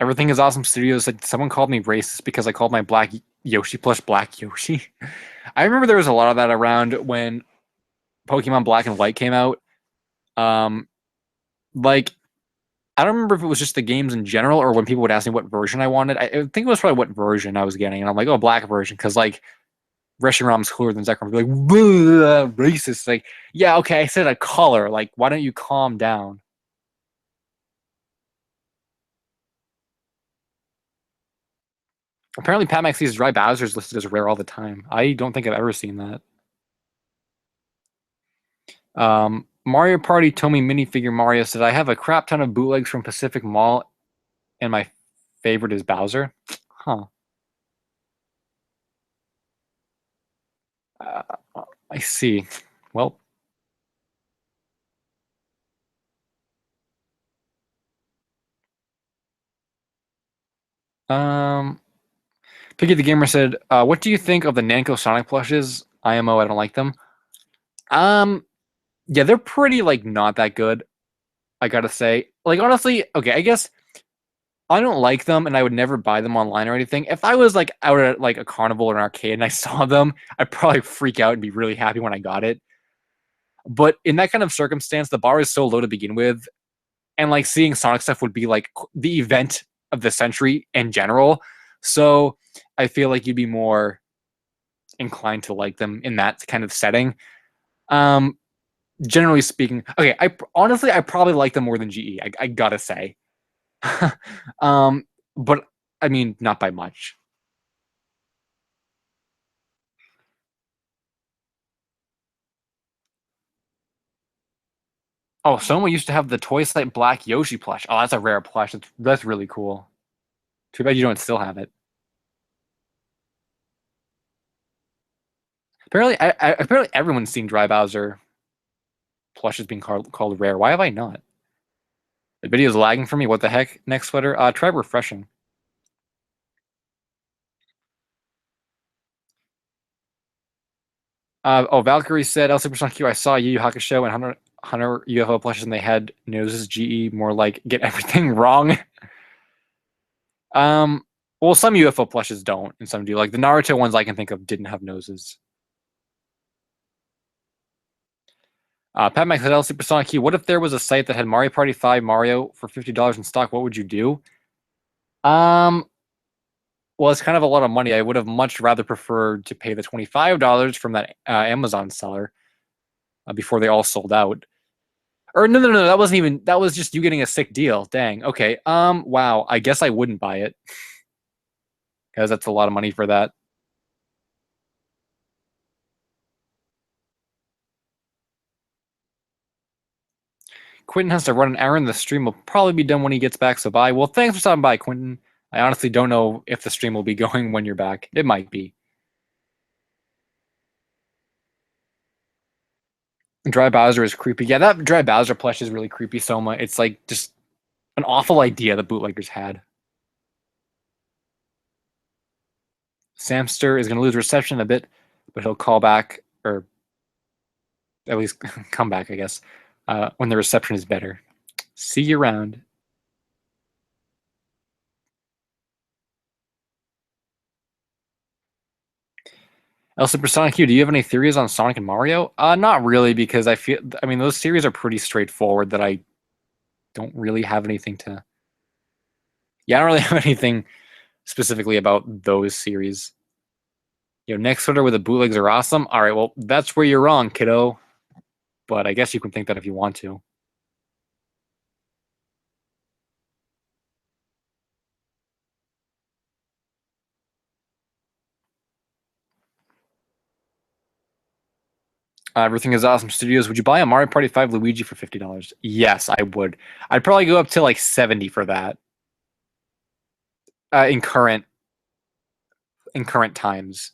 Everything is Awesome Studios. Like someone called me racist because I called my Black Yoshi plush Black Yoshi. I remember there was a lot of that around when Pokemon Black and White came out. Um, like I don't remember if it was just the games in general or when people would ask me what version I wanted. I think it was probably what version I was getting, and I'm like, oh, black version, because like Reshiram's cooler than Zekrom. Be like, racist. Like, yeah, okay, I said a color. Like, why don't you calm down? Apparently, Pat Maxi's Dry Bowser is listed as rare all the time. I don't think I've ever seen that. Mario Party Tomy minifigure Mario said, I have a crap ton of bootlegs from Pacific Mall, and my favorite is Bowser. Huh. Uh, I see. Well, um, Piggy the Gamer said, "What do you think of the Namco Sonic plushes? IMO, I don't like them. Um, yeah, they're pretty like not that good. I gotta say, like honestly, okay, I guess I don't like them, and I would never buy them online or anything. If I was like out at like a carnival or an arcade and I saw them, I'd probably freak out and be really happy when I got it. But in that kind of circumstance, the bar is so low to begin with, and like seeing Sonic stuff would be like the event of the century in general. So I feel like you'd be more inclined to like them in that kind of setting. Um, Generally speaking, okay, I probably like them more than GE. I gotta say, um, but I mean, not by much. Oh, someone used to have the Toy Site Black Yoshi plush. Oh, that's a rare plush. That's really cool. Too bad you don't still have it. Apparently, apparently everyone's seen Dry Bowser plushes being called rare. Why have I not? The video's lagging for me. What the heck? Next sweater. Try refreshing. Oh, Valkyrie said, El Super Q, I saw Yu Yu Hakusho and Hunter UFO plushes and they had noses. GE more like get everything wrong. Um, well, some UFO plushes don't, and some do. Like the Naruto ones I can think of didn't have noses. Pat Max said, El Supersonic Q, what if there was a site that had Mario Party 5 Mario for $50 in stock? What would you do? Um, well, it's kind of a lot of money. I would have much rather preferred to pay the $25 from that Amazon seller before they all sold out. Or no, that wasn't even. That was just you getting a sick deal. Dang. Okay. Wow. I guess I wouldn't buy it because that's a lot of money for that. Quentin has to run an errand. The stream will probably be done when he gets back. So bye. Well, thanks for stopping by, Quentin. I honestly don't know if the stream will be going when you're back. It might be. Dry Bowser is creepy. Yeah, that Dry Bowser plush is really creepy. Soma. It's like just an awful idea the bootleggers had. Samster is going to lose reception a bit, but he'll call back or at least come back, I guess, when the reception is better. See you around. El Supersonic Q, do you have any theories on Sonic and Mario? Not really, because I mean, those series are pretty straightforward that I don't really have anything to Yeah, I don't really have anything specifically about those series. Next Twitter with the bootlegs are awesome. All right, well, that's where you're wrong, kiddo. But I guess you can think that if you want to. Everything is awesome. Studios. Would you buy a Mario Party 5 Luigi for $50? Yes, I would. I'd probably go up to like 70 for that. In current times.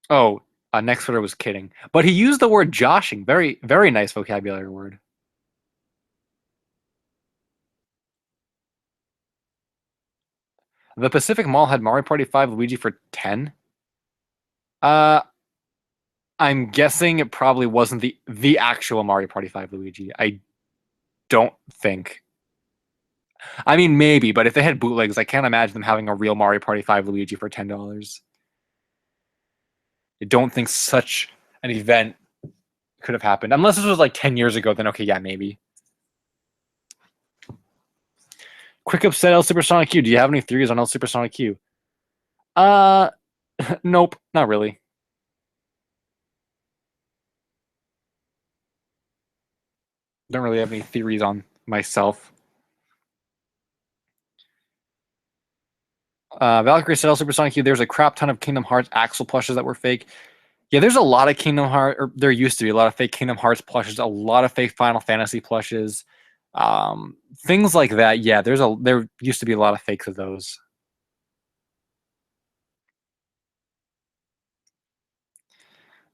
Oh, next Twitter was kidding, but he used the word joshing. Very very nice vocabulary word. The Pacific Mall had Mario Party 5 Luigi for 10. Uh, I'm guessing it probably wasn't the actual Mario Party 5 Luigi. I don't think. I mean, maybe, but if they had bootlegs, I can't imagine them having a real Mario Party 5 Luigi for $10. I don't think such an event could have happened. Unless this was like 10 years ago, then okay, yeah, maybe. Quick upset El Supersonic Q. Do you have any theories on El Supersonic Q? Uh, nope, not really. Don't really have any theories on myself. Valkyrie said El Supersonic Q. There's a crap ton of Kingdom Hearts Axel plushes that were fake. Yeah, there's a lot of Kingdom Hearts, or there used to be a lot of fake Kingdom Hearts plushes, a lot of fake Final Fantasy plushes, things like that. Yeah, there used to be a lot of fakes of those.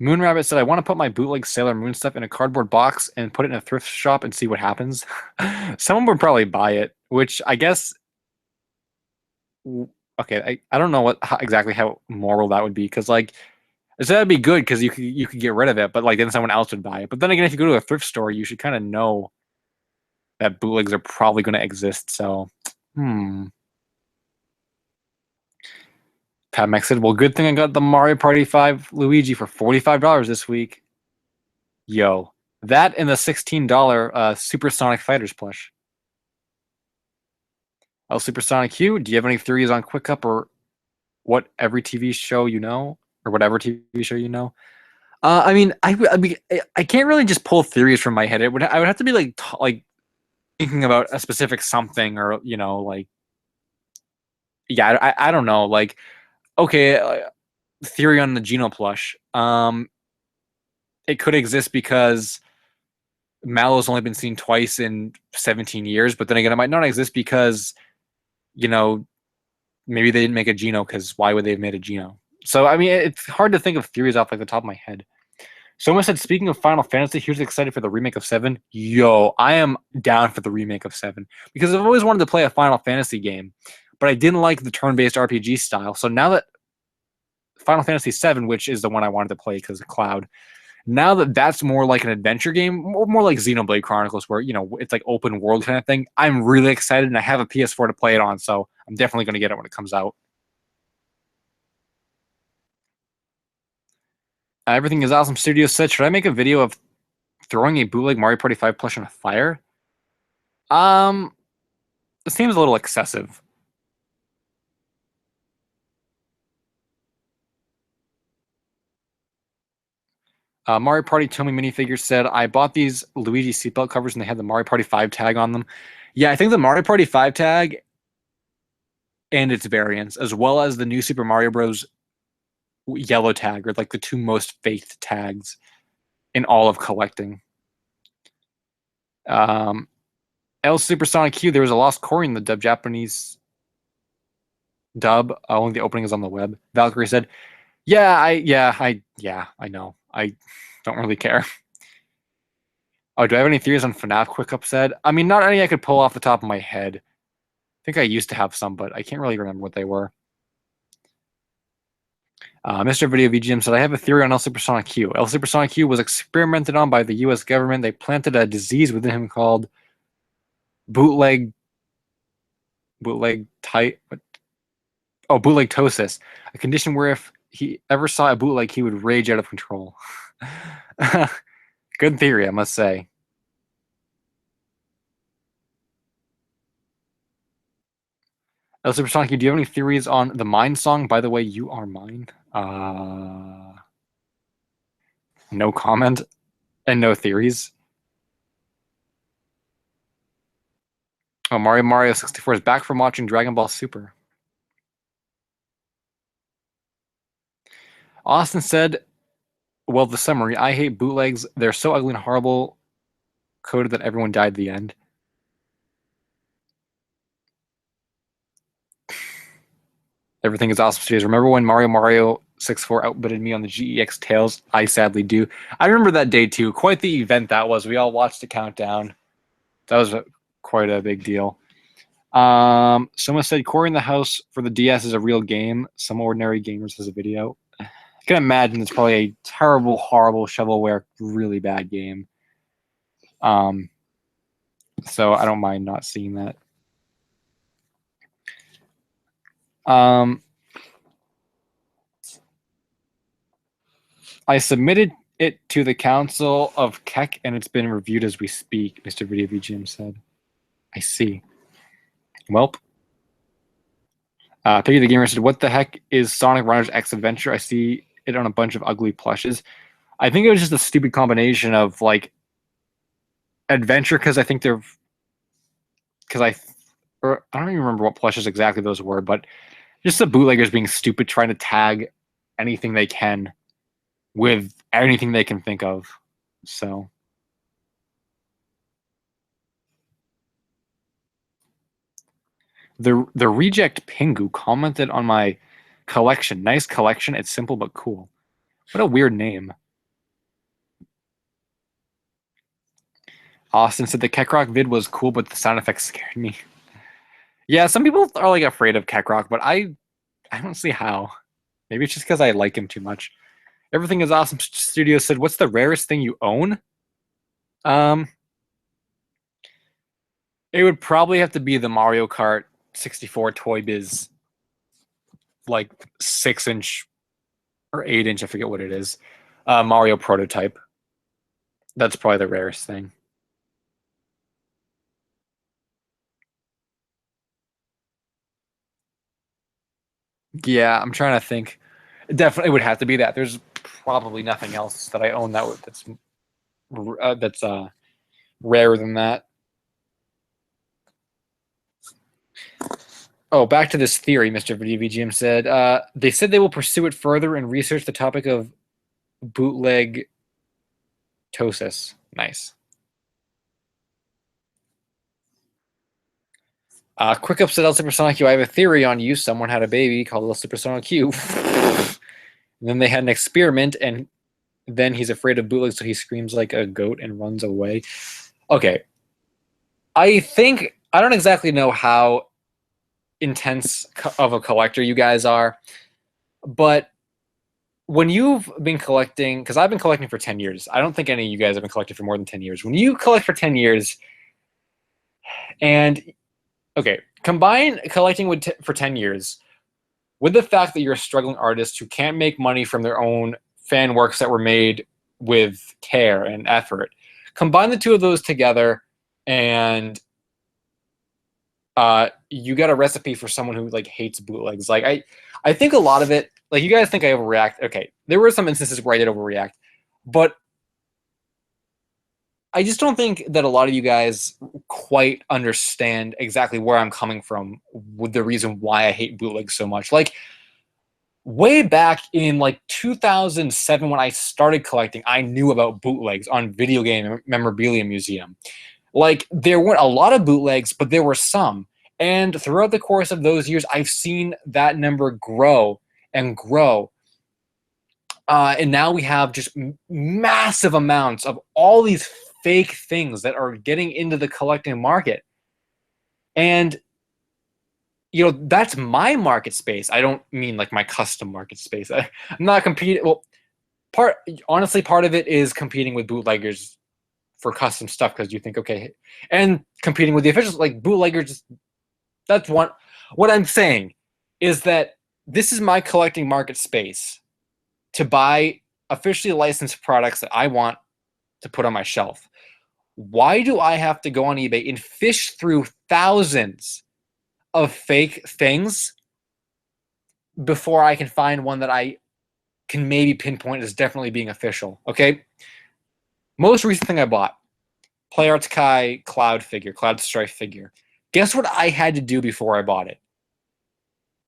Moonrabbit said, "I want to put my bootleg Sailor Moon stuff in a cardboard box and put it in a thrift shop and see what happens." Someone would probably buy it, which I guess. Okay, I don't know exactly how moral that would be because like. So that'd be good because you could get rid of it, but like then someone else would buy it. But then again, if you go to a thrift store, you should kind of know that bootlegs are probably going to exist. So, Pat Max said, "Well, good thing I got the Mario Party 5 Luigi for $45 this week." Yo, that and the $16 Supersonic Fighters plush. Oh, Supersonic Q. Do you have any theories on Quick Up or what every TV show you know or whatever TV show you know? I mean, I can't really just pull theories from my head. I would have to be like thinking about a specific something or like yeah I don't know like okay theory on the Geno plush it could exist because Mallow's only been seen twice in 17 years, but then again it might not exist because you know maybe they didn't make a Geno because why would they have made a Geno? So I mean it's hard to think of theories off like the top of my head. Someone said, speaking of Final Fantasy, he was excited for the remake of 7. Yo, I am down for the remake of 7 because I've always wanted to play a Final Fantasy game, but I didn't like the turn-based RPG style. So now that Final Fantasy 7, which is the one I wanted to play because of Cloud, now that that's more like an adventure game, more like Xenoblade Chronicles, where it's like open world kind of thing, I'm really excited, and I have a PS4 to play it on, so I'm definitely going to get it when it comes out. Everything is awesome. Studio said, should I make a video of throwing a bootleg Mario Party 5 plush on a fire? Um, it seems a little excessive. Mario Party Tomy minifigure said, I bought these Luigi seatbelt covers and they had the Mario Party 5 tag on them. Yeah, I think the Mario Party 5 tag and its variants, as well as the new Super Mario Bros. Yellow tag, are like the two most faked tags in all of collecting. El Supersonic Q, there was a lost Cory in the Japanese dub. Only the opening is on the web. Valkyrie said, I know. I don't really care. Oh, do I have any theories on FNAF Quick Up said? I mean, not any I could pull off the top of my head. I think I used to have some, but I can't really remember what they were. Mr. Video VGM said, I have a theory on El Supersonic Q. El Supersonic Q was experimented on by the US government. They planted a disease within him called bootleg tight. Oh, bootleg ptosis, a condition where if he ever saw a bootleg, he would rage out of control. Good theory, I must say. Supersonic, do you have any theories on the Mine song? By the way, you are mine. No comment and no theories. Oh, Mario 64 is back from watching Dragon Ball Super. Austin said, well, the summary, I hate bootlegs. They're so ugly and horrible, coded that everyone died at the end. Everything is awesome studios. Remember when Mario 64 outbitted me on the GEX Tails? I sadly do. I remember that day too. Quite the event that was. We all watched the countdown. That was quite a big deal. Someone said Corey in the House for the DS is a real game. Some ordinary gamers has a video. I can imagine it's probably a terrible, horrible shovelware, really bad game. So I don't mind not seeing that. I submitted it to the Council of Keck, and it's been reviewed as we speak, Mr. Video VGM said. I see. Welp. Piggy the Gamer said, what the heck is Sonic Runners X Adventure? I see it on a bunch of ugly plushes. I think it was just a stupid combination of, like, adventure, because I think they're... Because I don't even remember what plushes exactly those were, but just the bootleggers being stupid, trying to tag anything they can with anything they can think of. So... The reject Pingu commented on my collection. Nice collection. It's simple but cool. What a weird name. Austin said the Keckrock vid was cool, but the sound effects scared me. Yeah, some people are like afraid of Keckrock, but I don't see how. Maybe it's just because I like him too much. Everything is awesome. Studio said, what's the rarest thing you own? It would probably have to be the Mario Kart 64 Toy Biz, like 6-inch or 8-inch, I forget what it is. Mario prototype. That's probably the rarest thing. Yeah, I'm trying to think. It definitely would have to be that. There's probably nothing else that I own that's rarer than that. Oh, back to this theory, Mr. VGM said. They said they will pursue it further and research the topic of bootleg tosis. Nice. Quick upset El Supersonic Q. I have a theory on you. Someone had a baby called El Supersonic Q. And then they had an experiment, and then he's afraid of bootlegs, so he screams like a goat and runs away. Okay. I don't exactly know how intense of a collector you guys are, but when you've been collecting, because I've been collecting for 10 years. I don't think any of you guys have been collecting for more than 10 years. When you collect for 10 years, and okay, combine collecting for 10 years with the fact that you're a struggling artist who can't make money from their own fan works that were made with care and effort. Combine the two of those together, and you got a recipe for someone who like hates bootlegs. Like I think a lot of it, like you guys think I overreact. Okay, there were some instances where I did overreact, but I just don't think that a lot of you guys quite understand exactly where I'm coming from with the reason why I hate bootlegs so much. Like way back in like 2007 when I started collecting, I knew about bootlegs on Video Game Memorabilia Museum. Like there weren't a lot of bootlegs, but there were some. And throughout the course of those years, I've seen that number grow and grow. And now we have just massive amounts of all these fake things that are getting into the collecting market. And, you know, that's my market space. I don't mean like my custom market space. I'm not competing. Well, honestly, part of it is competing with bootleggers for custom stuff because you think, okay, and competing with the officials, like bootleggers. That's one. What I'm saying is that this is my collecting market space to buy officially licensed products that I want to put on my shelf. Why do I have to go on eBay and fish through thousands of fake things before I can find one that I can maybe pinpoint as definitely being official. Okay. Most recent thing I bought, Play Arts Kai Cloud Strife figure. Guess what I had to do before I bought it?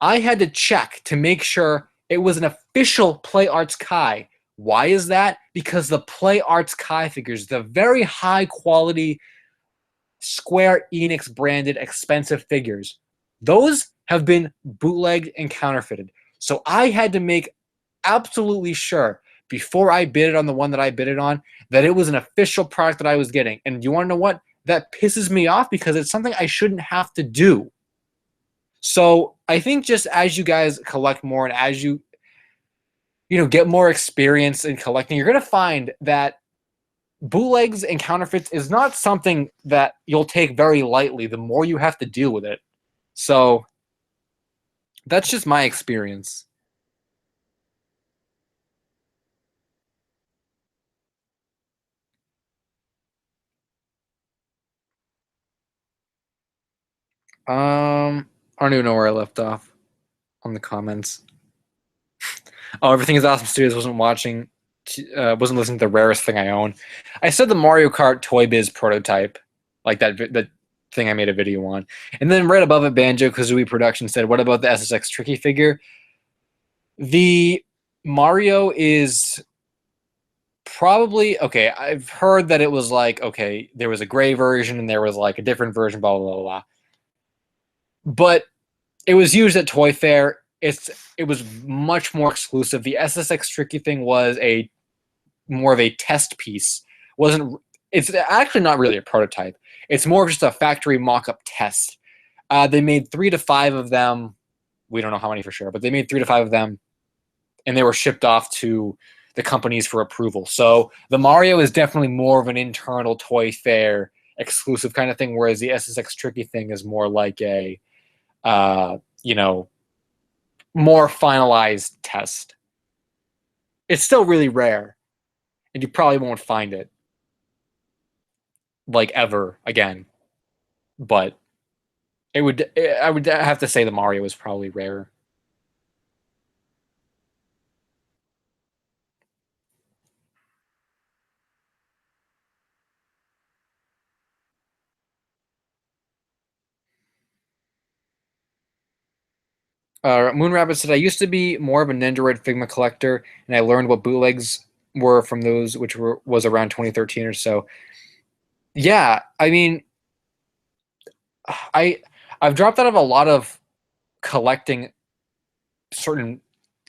I had to check to make sure it was an official Play Arts Kai. Why is that? Because the Play Arts Kai figures, the very high quality Square Enix branded expensive figures, those have been bootlegged and counterfeited. So I had to make absolutely sure before I bid it on the one that I bid it on that it was an official product that I was getting. And you want to know what? That pisses me off because it's something I shouldn't have to do. So I think just as you guys collect more and as you get more experience in collecting, you're going to find that bootlegs and counterfeits is not something that you'll take very lightly the more you have to deal with it. So that's just my experience. I don't even know where I left off on the comments. Oh, Everything is Awesome Studios wasn't listening to the rarest thing I own. I said the Mario Kart Toy Biz prototype, like that thing I made a video on. And then right above it, Banjo Kazooie Production said, what about the SSX Tricky figure? The Mario is probably, okay, I've heard that it was like, okay, there was a gray version and there was like a different version, blah, blah, blah, blah. But it was used at Toy Fair. It was much more exclusive. The SSX Tricky thing was a more of a test piece. It's actually not really a prototype. It's more of just a factory mock-up test. They made 3 to 5 of them. We don't know how many for sure, but they made 3 to 5 of them, and they were shipped off to the companies for approval. So the Mario is definitely more of an internal Toy Fair exclusive kind of thing, whereas the SSX Tricky thing is more like a, more finalized test. It's still really rare, and you probably won't find it like ever again. But I would have to say the Mario is probably rare. Moon Rabbit said, I used to be more of a Nendoroid Figma collector, and I learned what bootlegs were from those, which was around 2013 or so. Yeah, I mean, I I've dropped out of a lot of collecting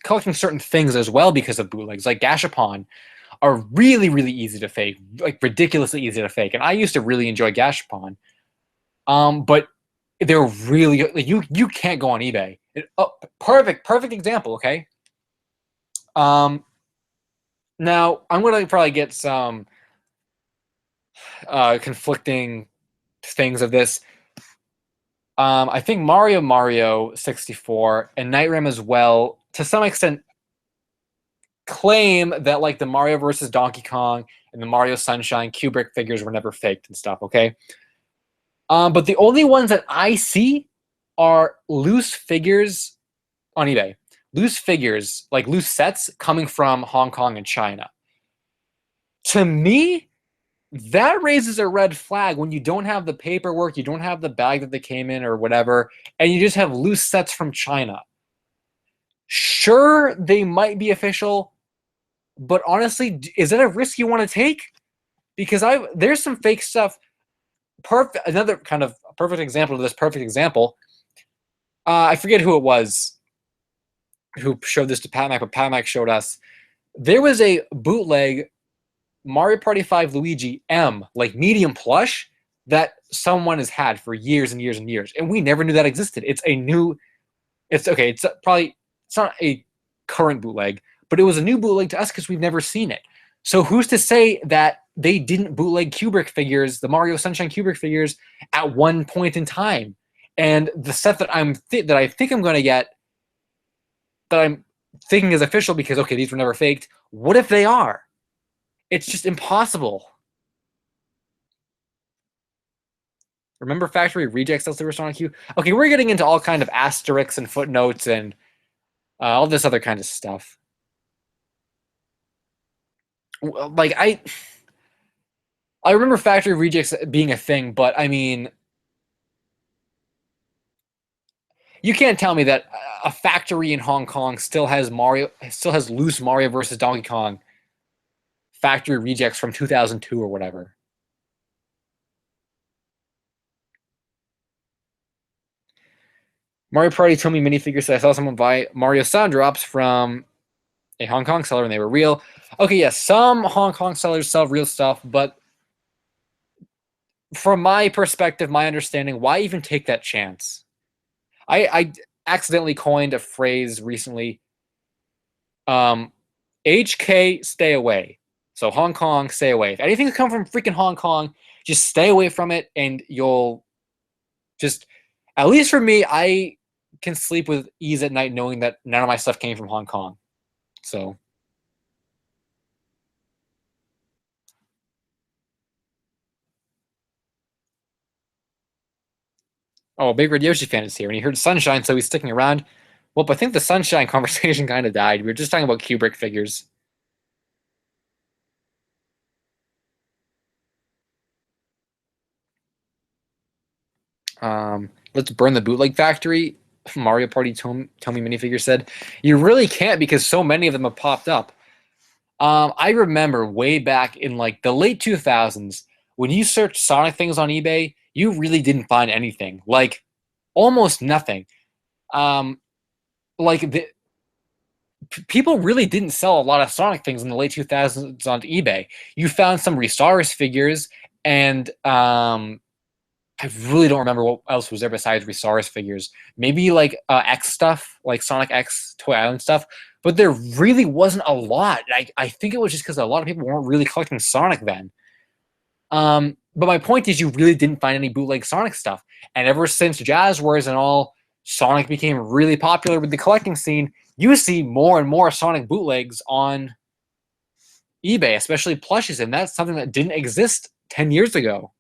collecting certain things as well because of bootlegs. Like Gashapon are really, really easy to fake, like ridiculously easy to fake. And I used to really enjoy Gashapon. But they're really like, you can't go on eBay. Perfect example. Okay. Now I'm gonna probably get some conflicting things of this. I think Mario 64 and Night Ram as well, to some extent, claim that like the Mario versus Donkey Kong and the Mario Sunshine Kubrick figures were never faked and stuff. Okay. But the only ones that I see are loose figures on eBay. Loose figures, like loose sets coming from Hong Kong and China. To me, that raises a red flag when you don't have the paperwork, you don't have the bag that they came in or whatever, and you just have loose sets from China. Sure, they might be official, but honestly, is that a risk you want to take? Because there's some fake stuff. Another kind of perfect example of this perfect example. I forget who it was who showed this to Pat Mac, but Pat Mac showed us. There was a bootleg Mario Party 5 Luigi M, like medium plush, that someone has had for years and years and years, and we never knew that existed. It's not a current bootleg, but it was a new bootleg to us because we've never seen it. So who's to say that they didn't bootleg Kubrick figures, the Mario Sunshine Kubrick figures, at one point in time? And the set that that I think I'm going to get, that I'm thinking is official because, okay, these were never faked. What if they are? It's just impossible. Remember Factory Rejects of Supersonic Q? Okay, we're getting into all kind of asterisks and footnotes and all this other kind of stuff. Like I remember Factory Rejects being a thing, but I mean, you can't tell me that a factory in Hong Kong still has loose Mario versus Donkey Kong Factory Rejects from 2002 or whatever. Mario Party told me minifigures that I saw someone buy Mario Sun drops from a Hong Kong seller and they were real. Okay, yes, some Hong Kong sellers sell real stuff, but from my perspective, my understanding, why even take that chance? I accidentally coined a phrase recently. Um, HK, stay away. So Hong Kong, stay away. If anything's come from freaking Hong Kong, just stay away from it, and you'll just. At least for me, I can sleep with ease at night knowing that none of my stuff came from Hong Kong. So, oh, Big Red Yoshi fan is here, and he heard Sunshine, so he's sticking around. Well, but I think the Sunshine conversation kind of died. We were just talking about Kubrick figures. Let's burn the bootleg factory. Mario Party Tommy minifigure said, "You really can't because so many of them have popped up." I remember way back in like the late 2000s when you searched Sonic things on eBay, you really didn't find anything, like almost nothing. Um, like people really didn't sell a lot of Sonic things in the late 2000s on eBay. You found some Resaurus figures, and I really don't remember what else was there besides Resaurus figures. Maybe like X stuff, like Sonic X Toy Island stuff. But there really wasn't a lot. I think it was just because a lot of people weren't really collecting Sonic then. But my point is, you really didn't find any bootleg Sonic stuff. And ever since Jazz Wars and all, Sonic became really popular with the collecting scene. You see more and more Sonic bootlegs on eBay, especially plushes, and that's something that didn't exist 10 years ago.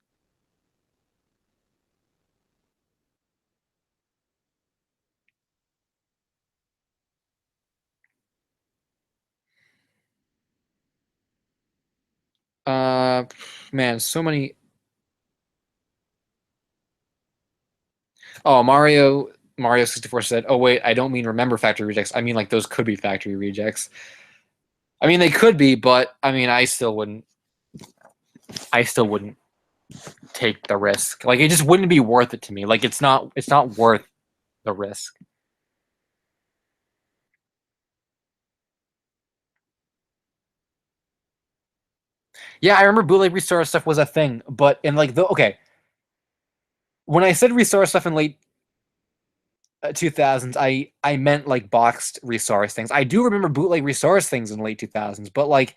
Uh, man, so many. Oh, Mario 64 said, "Oh wait, I don't mean remember factory rejects. I mean like those could be factory rejects. I mean they could be, but I mean I still wouldn't take the risk. Like it just wouldn't be worth it to me. Like it's not worth the risk." Yeah, I remember bootleg restore stuff was a thing, but in like the okay, when I said restore stuff in late 2000s, I meant like boxed resource things. I do remember bootleg resource things in late 2000s, but like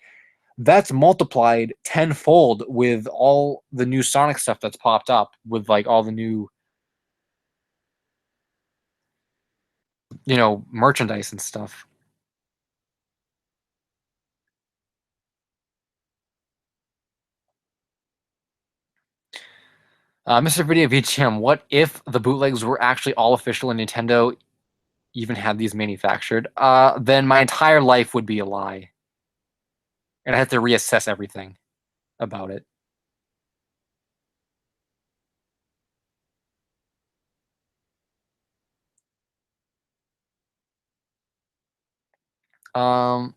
that's multiplied tenfold with all the new Sonic stuff that's popped up with like all the new, merchandise and stuff. Mr. Video VGM, what if the bootlegs were actually all official and Nintendo even had these manufactured? Then my entire life would be a lie, and I have to reassess everything about it. Um,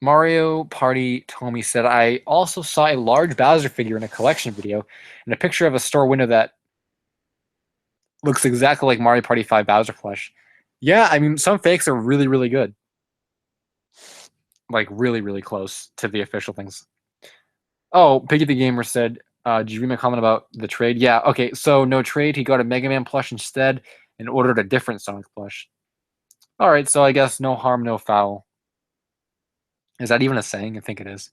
Mario Party Tommy said, I also saw a large Bowser figure in a collection video and a picture of a store window that looks exactly like Mario Party 5 Bowser plush. Yeah, I mean, some fakes are really, really good. Like, really, really close to the official things. Oh, Piggy the Gamer said, did you read my comment about the trade? Yeah, okay, so no trade. He got a Mega Man plush instead and ordered a different Sonic plush. All right, so I guess no harm, no foul. Is that even a saying? I think it is.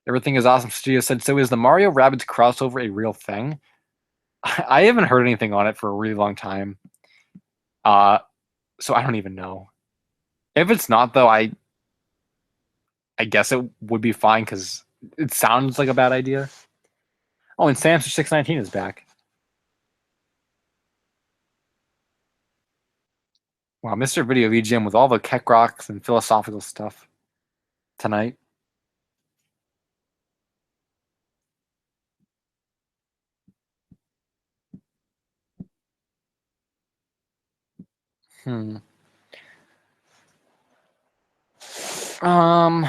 Everything is awesome. Studio said, so is the Mario Rabbids crossover a real thing? I haven't heard anything on it for a really long time. Uh, so I don't even know. If it's not though, I guess it would be fine because it sounds like a bad idea. Oh, and Samster 619 is back. Wow, Mr. Video VGM with all the Keck rocks and philosophical stuff tonight. Hmm. Um.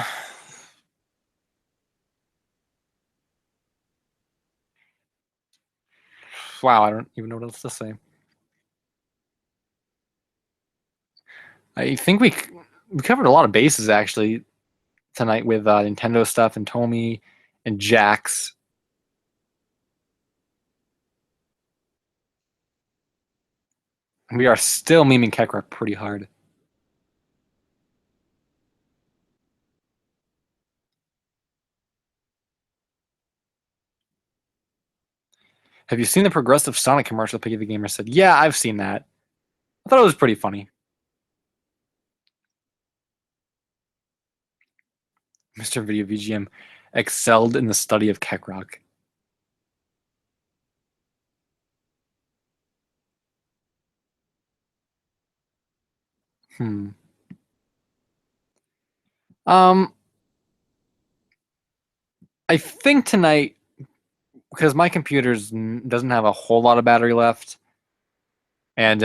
Wow, I don't even know what else to say. I think we covered a lot of bases actually tonight with Nintendo stuff and Tomy and Jax. We are still memeing Keckrock pretty hard. Have you seen the progressive Sonic commercial? Piggy the Gamer said, "Yeah, I've seen that. I thought it was pretty funny." Mr. Video VGM excelled in the study of Keckrock. Hmm. Um, I think tonight because my computer doesn't have a whole lot of battery left, and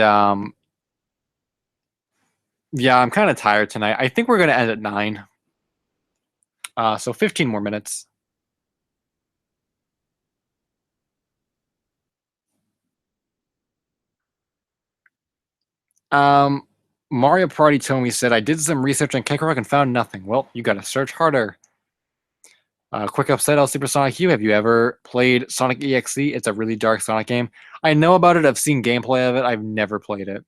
yeah, I'm kind of tired tonight. I think we're gonna end at 9. So 15 more minutes. Um, Mario Party Tommy said, "I did some research on Kakarot and found nothing." Well, you gotta search harder. Quick upset, L Supersonic Hugh. Have you ever played Sonic EXE? It's a really dark Sonic game. I know about it. I've seen gameplay of it. I've never played it.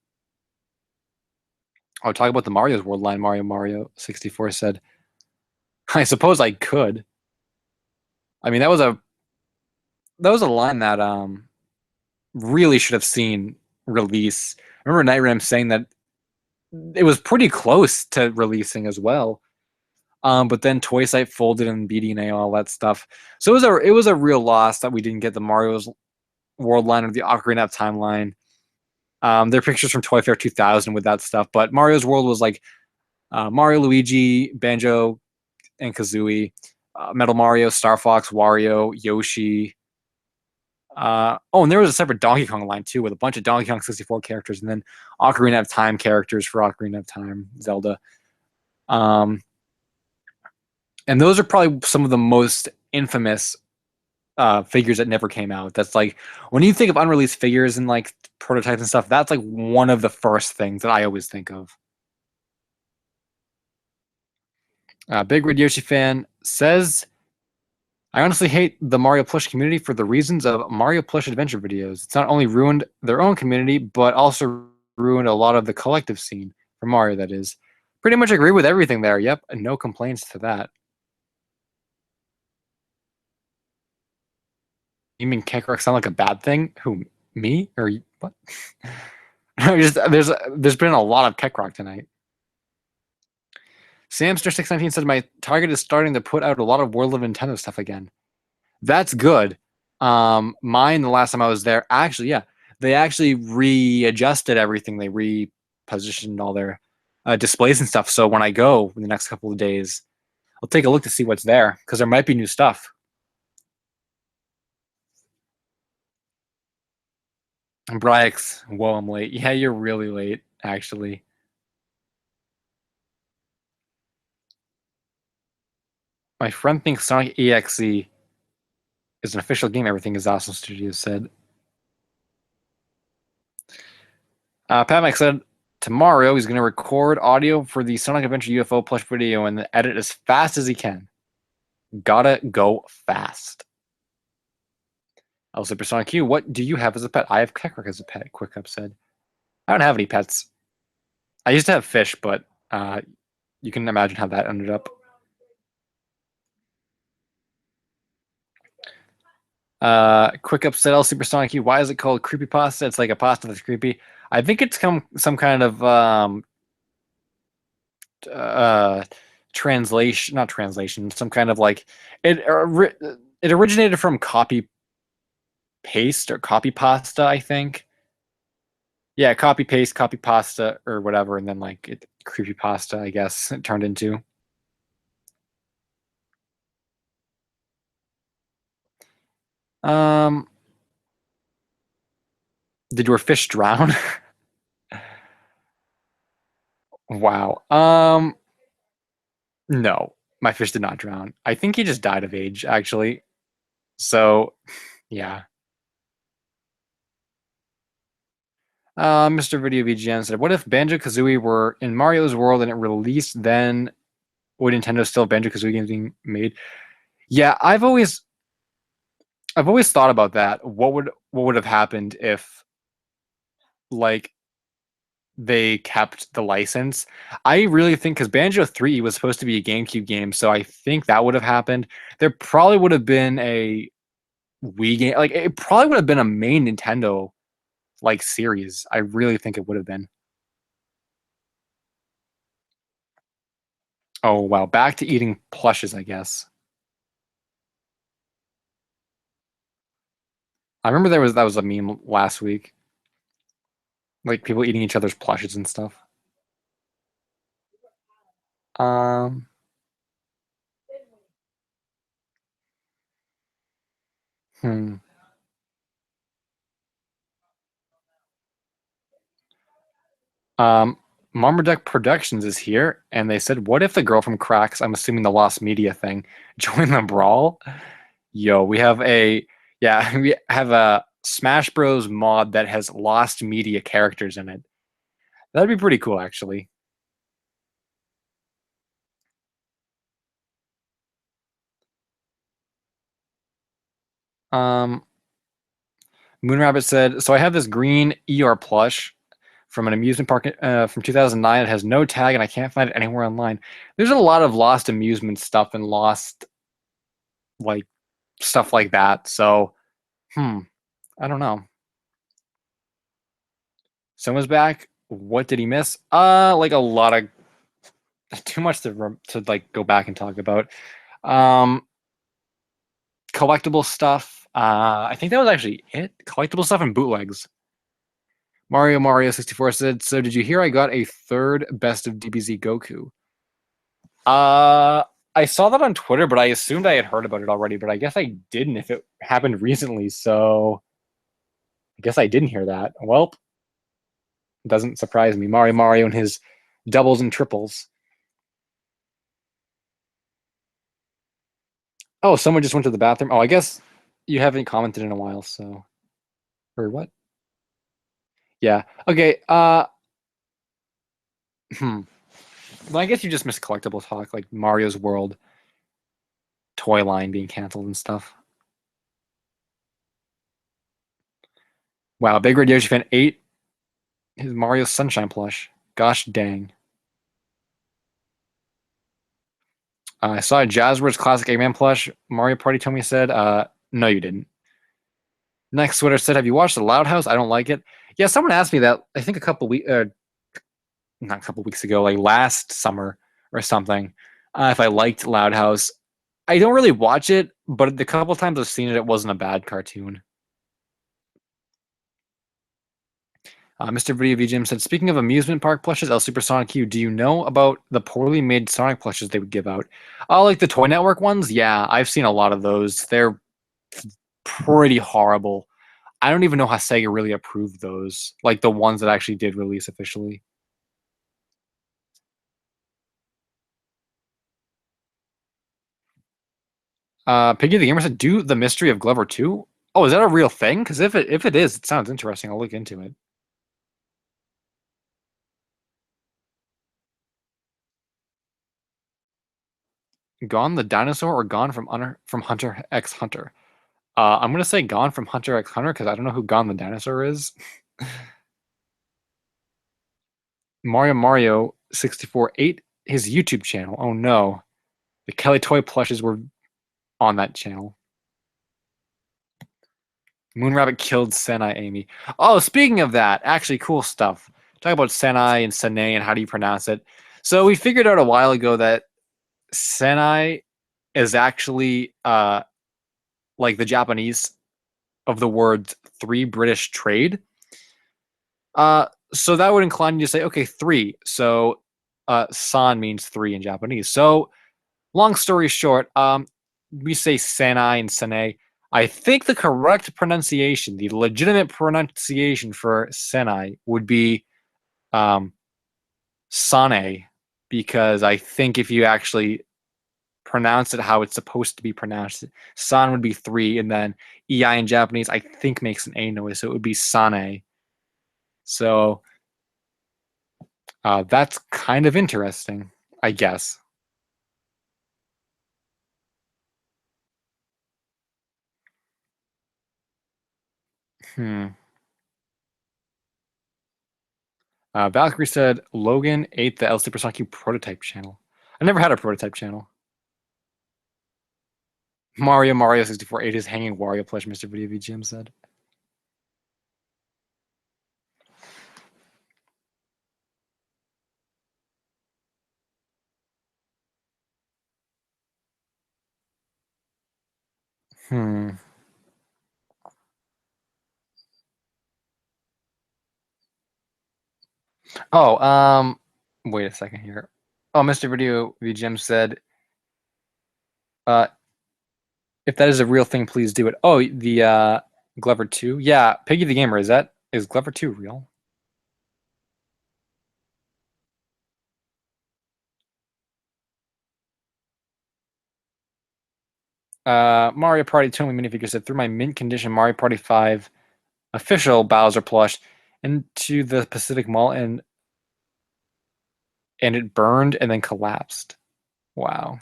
I'll talk about the Mario's World line. Mario 64 said, "I suppose I could." I mean, that was a line that really should have seen release. I remember Night Ram saying that it was pretty close to releasing as well. But then Toy Site folded and BDNA and all that stuff. So it was a real loss that we didn't get the Mario's World line or the Ocarina of Time line. There are pictures from Toy Fair 2000 with that stuff, but Mario's World was like Mario, Luigi, Banjo, and Kazooie, Metal Mario, Star Fox, Wario, Yoshi. And there was a separate Donkey Kong line too, with a bunch of Donkey Kong 64 characters, and then Ocarina of Time characters for Ocarina of Time, Zelda. Um, and those are probably some of the most infamous figures that never came out. That's like when you think of unreleased figures and like prototypes and stuff, that's like one of the first things that I always think of. Big Red Yoshi fan says, "I honestly hate the Mario Plush community for the reasons of Mario Plush adventure videos. It's not only ruined their own community, but also ruined a lot of the collective scene for Mario, that is." Pretty much agree with everything there. Yep, and no complaints to that. You mean Kakarot sound like a bad thing? Who, me or what? There's been a lot of Kakarot tonight. Samster619 said my target is starting to put out a lot of World of Nintendo stuff again. That's good. Mine the last time I was there, actually, yeah, they actually readjusted everything. They repositioned all their displays and stuff. So when I go in the next couple of days, I'll take a look to see what's there because there might be new stuff. And Bryx, whoa, I'm late. Yeah, you're really late, actually. My friend thinks Sonic EXE is an official game. Everything is awesome, Studios said. Pat Mike said tomorrow he's going to record audio for the Sonic Adventure UFO plush video and edit as fast as he can. Gotta go fast. Also, Persona Q, what do you have as a pet? I have Kekrek as a pet, Quick Up said. I don't have any pets. I used to have fish, but you can imagine how that ended up. Quick Up said, Supersonic Q, why is it called creepypasta? It's like a pasta that's creepy. I think it's some kind of translation, not translation, some kind of like it originated from copy paste or copy pasta, I think. Yeah, copy paste, copy pasta or whatever, and then like creepy pasta, I guess it turned into. Um, did your fish drown? Wow. No, my fish did not drown. I think he just died of age, actually. So, yeah. Mr. Video VGN said, "What if Banjo-Kazooie were in Mario's world and it released? Then would Nintendo still have Banjo-Kazooie games being made?" Yeah, I've always thought about that. What would have happened if like they kept the license? I really think because Banjo 3 was supposed to be a GameCube game, so I think that would have happened. There probably would have been a Wii game. Like it probably would have been a main Nintendo like series. I really think it would have been. Oh wow, back to eating plushes, I guess. I remember that was a meme last week, like people eating each other's plushes and stuff. Um, hmm. Um, Marmaduke Productions is here, and they said, "What if the girl from Cracks? I'm assuming the Lost Media thing, join the brawl." Yo, we have a yeah, we have a Smash Bros mod that has Lost Media characters in it. That'd be pretty cool, actually. Um, Moonrabbit said, "So I have this green ER plush from an amusement park from 2009. It has no tag, and I can't find it anywhere online." There's a lot of lost amusement stuff and lost like stuff like that. So, hmm, I don't know. Someone's back. What did he miss? Like a lot of too much to like go back and talk about. Um, collectible stuff. I think that was actually it. Collectible stuff and bootlegs. Mario 64 said, "So did you hear I got a third Best of DBZ Goku?" Uh, I saw that on Twitter, but I assumed I had heard about it already, but I guess I didn't if it happened recently, so I guess I didn't hear that. Well, doesn't surprise me. Mario and his doubles and triples. Oh, someone just went to the bathroom. Oh, I guess you haven't commented in a while, so or what? Yeah. Okay. Hmm. Well, I guess you just missed collectible talk, like Mario's World toy line being canceled and stuff. Wow, Big Red Yoshi fan ate his Mario Sunshine plush. Gosh dang. I saw a Jazzwares Classic Eggman plush. Mario Party Tommy said, no, you didn't. Next Twitter said, "Have you watched The Loud House? I don't like it." Yeah, someone asked me that, I think a couple weeks, not a couple weeks ago, like last summer or something, if I liked Loud House. I don't really watch it, but the couple times I've seen it, it wasn't a bad cartoon. Mr. Video VGM said, "Speaking of amusement park plushes, El Supersonic Q, do you know about the poorly made Sonic plushes they would give out?" Oh, like the Toy Network ones? Yeah, I've seen a lot of those. They're pretty horrible. I don't even know how Sega really approved those, like the ones that actually did release officially. Piggy the Gamer said, "Do the Mystery of Glover 2?" Oh, is that a real thing? Because if it is, it sounds interesting. I'll look into it. Gone the Dinosaur or Gone from Hunter X Hunter? I'm gonna say Gone from Hunter X Hunter because I don't know who Gone the Dinosaur is. Mario 64 ate his YouTube channel. Oh no, the Kelly Toy plushes were on that channel. Moonrabbit killed Senai Amy. Oh, speaking of that, actually cool stuff. Talk about Senai and Senai and how do you pronounce it. So we figured out a while ago that Senai is actually like the Japanese of the words three British trade. So that would incline you to say, okay, three. So san means three in Japanese. So long story short, we say senai and sene. I think the correct pronunciation, the legitimate pronunciation for senai would be sane, because I think if you actually pronounce it how it's supposed to be pronounced, san would be three, and then ei in Japanese I think makes an a noise, so it would be sane. So that's kind of interesting, I guess. Hmm. Valkyrie said Logan ate the El Supersonic Cube prototype channel. I never had a prototype channel. Mario 64 ate his hanging Wario plush, Mr. Video VGM said. Hmm. Oh, wait a second here. Oh, Mr. Video VGM said, uh, if that is a real thing, please do it. Oh, the Glover 2. Yeah, Piggy the Gamer, is Glover 2 real? Mario Party Tomy minifigure said, through my mint condition Mario Party 5 official Bowser plush into the Pacific Mall, and it burned and then collapsed. Wow.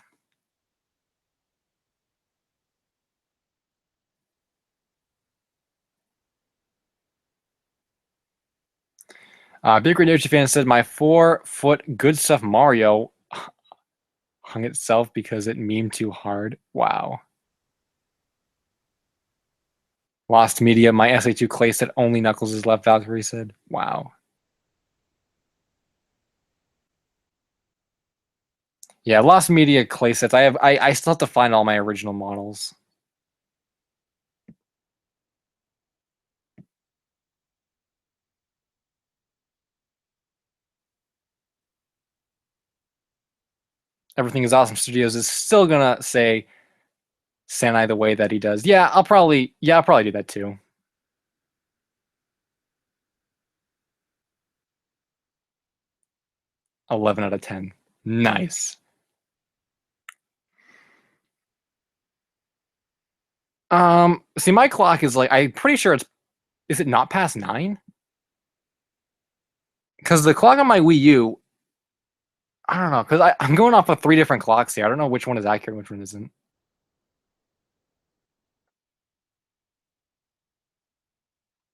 Big Yoshi fan said, my 4-foot good stuff Mario hung itself because it memed too hard. Wow. Lost Media, my SA2 Clay said only Knuckles is left, Valkyrie said. Wow. Yeah, Lost Media Clay sets. I still have to find all my original models. Everything is Awesome Studios is still gonna say Sanai the way that he does. Yeah, I'll probably do that too. 11 out of 10. Nice. See, my clock is like, I'm pretty sure is it not past 9? Because the clock on my Wii U, I don't know, because I'm going off of 3 different clocks here. I don't know which one is accurate, which one isn't.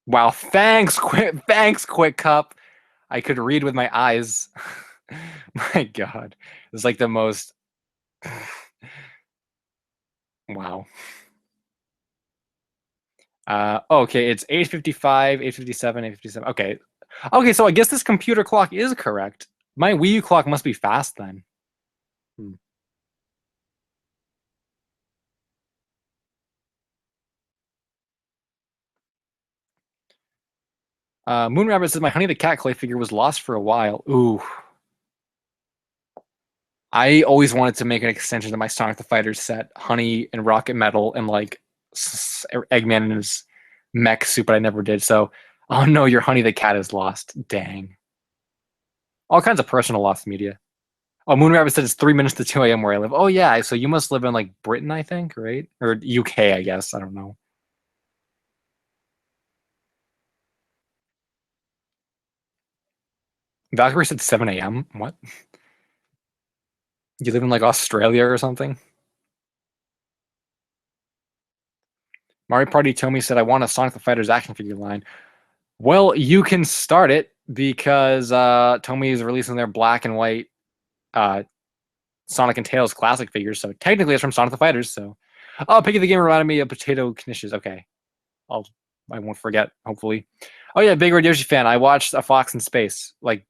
Wow, thanks, Quick Cup. I could read with my eyes. My God, it's like the most. Wow. Okay, it's 8:55, 8:57, 8:57. Okay, so I guess this computer clock is correct. My Wii U clock must be fast then. Hmm. Moon Rabbit says my Honey the Cat clay figure was lost for a while. Ooh. I always wanted to make an extension to my Sonic the Fighters set, Honey and Rocket Metal and like Eggman in his mech suit, but I never did. So, oh no, your Honey the Cat is lost. Dang. All kinds of personal lost media. Oh, Moon Rabbit said it's 3 minutes to 2 a.m. where I live. Oh yeah, so you must live in like Britain, I think, right? Or UK, I guess. I don't know. Valkyrie said 7 a.m. What? You live in like Australia or something? Mario Party Tomy said I want a Sonic the Fighters action figure line. Well, you can start it because Tomy is releasing their black and white uh, Sonic and Tails classic figures. So technically, it's from Sonic the Fighters. So, oh, Piggy the Game reminded me of Potato Knishes. Okay, I won't forget. Hopefully. Oh yeah, big Red Yoshi fan. I watched A Fox in Space like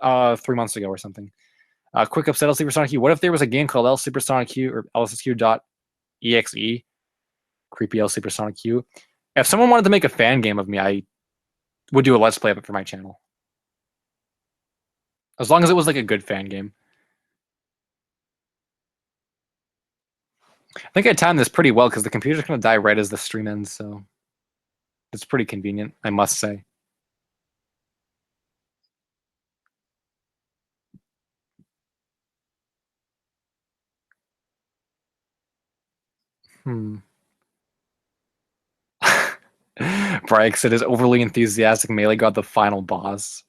3 months ago or something. Quick upset L Supersonic Q. What if there was a game called L Supersonic Q or LSSQ.exe? Creepy L Supersonic Q. If someone wanted to make a fan game of me, I would do a let's play of it for my channel. As long as it was like a good fan game. I think I timed this pretty well because the computer's gonna die right as the stream ends, so it's pretty convenient, I must say. Hmm. Bryx said is overly enthusiastic melee god the final boss.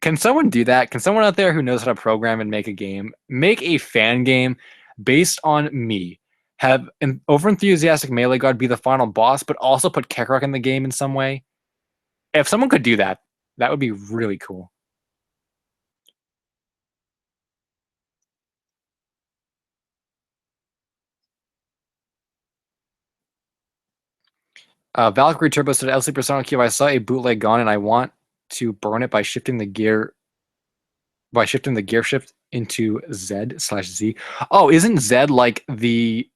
Can someone do that? Can someone out there who knows how to program and make a game make a fan game based on me? Have an over enthusiastic melee god be the final boss, but also put Kakarot in the game in some way? If someone could do that, that would be really cool. Valkyrie Turbo said LC Persona Q. I saw a bootleg gun and I want to burn it by shifting the gear shift into Z/Z. Oh, isn't Z like the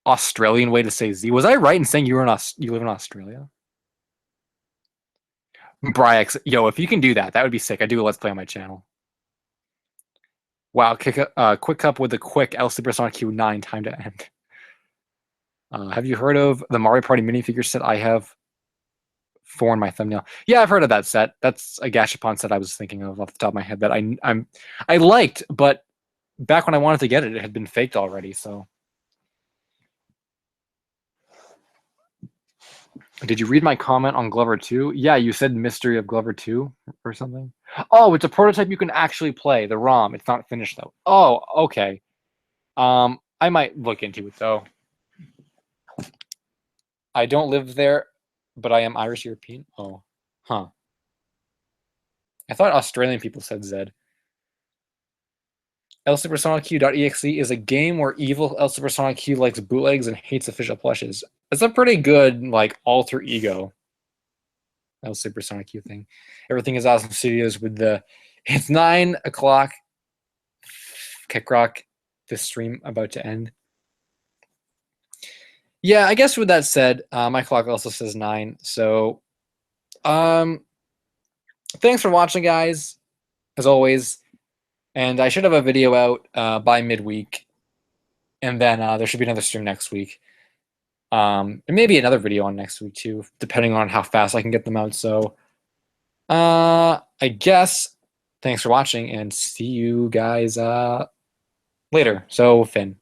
Australian way to say Z? Was I right in saying you live in Australia? Bryx, yo, if you can do that, that would be sick. I do a let's play on my channel. Wow, quick up with a quick El Supersonic Q9 time to end. Have you heard of the Mario Party minifigure set I have for in my thumbnail? Yeah, I've heard of that set. That's a Gashapon set I was thinking of off the top of my head that I liked, but back when I wanted to get it, it had been faked already. So, did you read my comment on Glover 2? Yeah, you said Mystery of Glover 2 or something. Oh, it's a prototype you can actually play. The ROM. It's not finished though. Oh, okay. I might look into it though. I don't live there, but I am Irish European. Oh, huh. I thought Australian people said Z. El Supersonic Q.exe is a game where evil El Supersonic Q likes bootlegs and hates official plushes. It's a pretty good like alter ego El Supersonic Q thing. Everything is awesome studios with the it's 9 o'clock kick rock this stream about to end. Yeah, I guess with that said, my clock also says 9. So thanks for watching, guys, as always. And I should have a video out by midweek. And then there should be another stream next week. And maybe another video on next week too, depending on how fast I can get them out. So I guess thanks for watching and see you guys later. So Finn.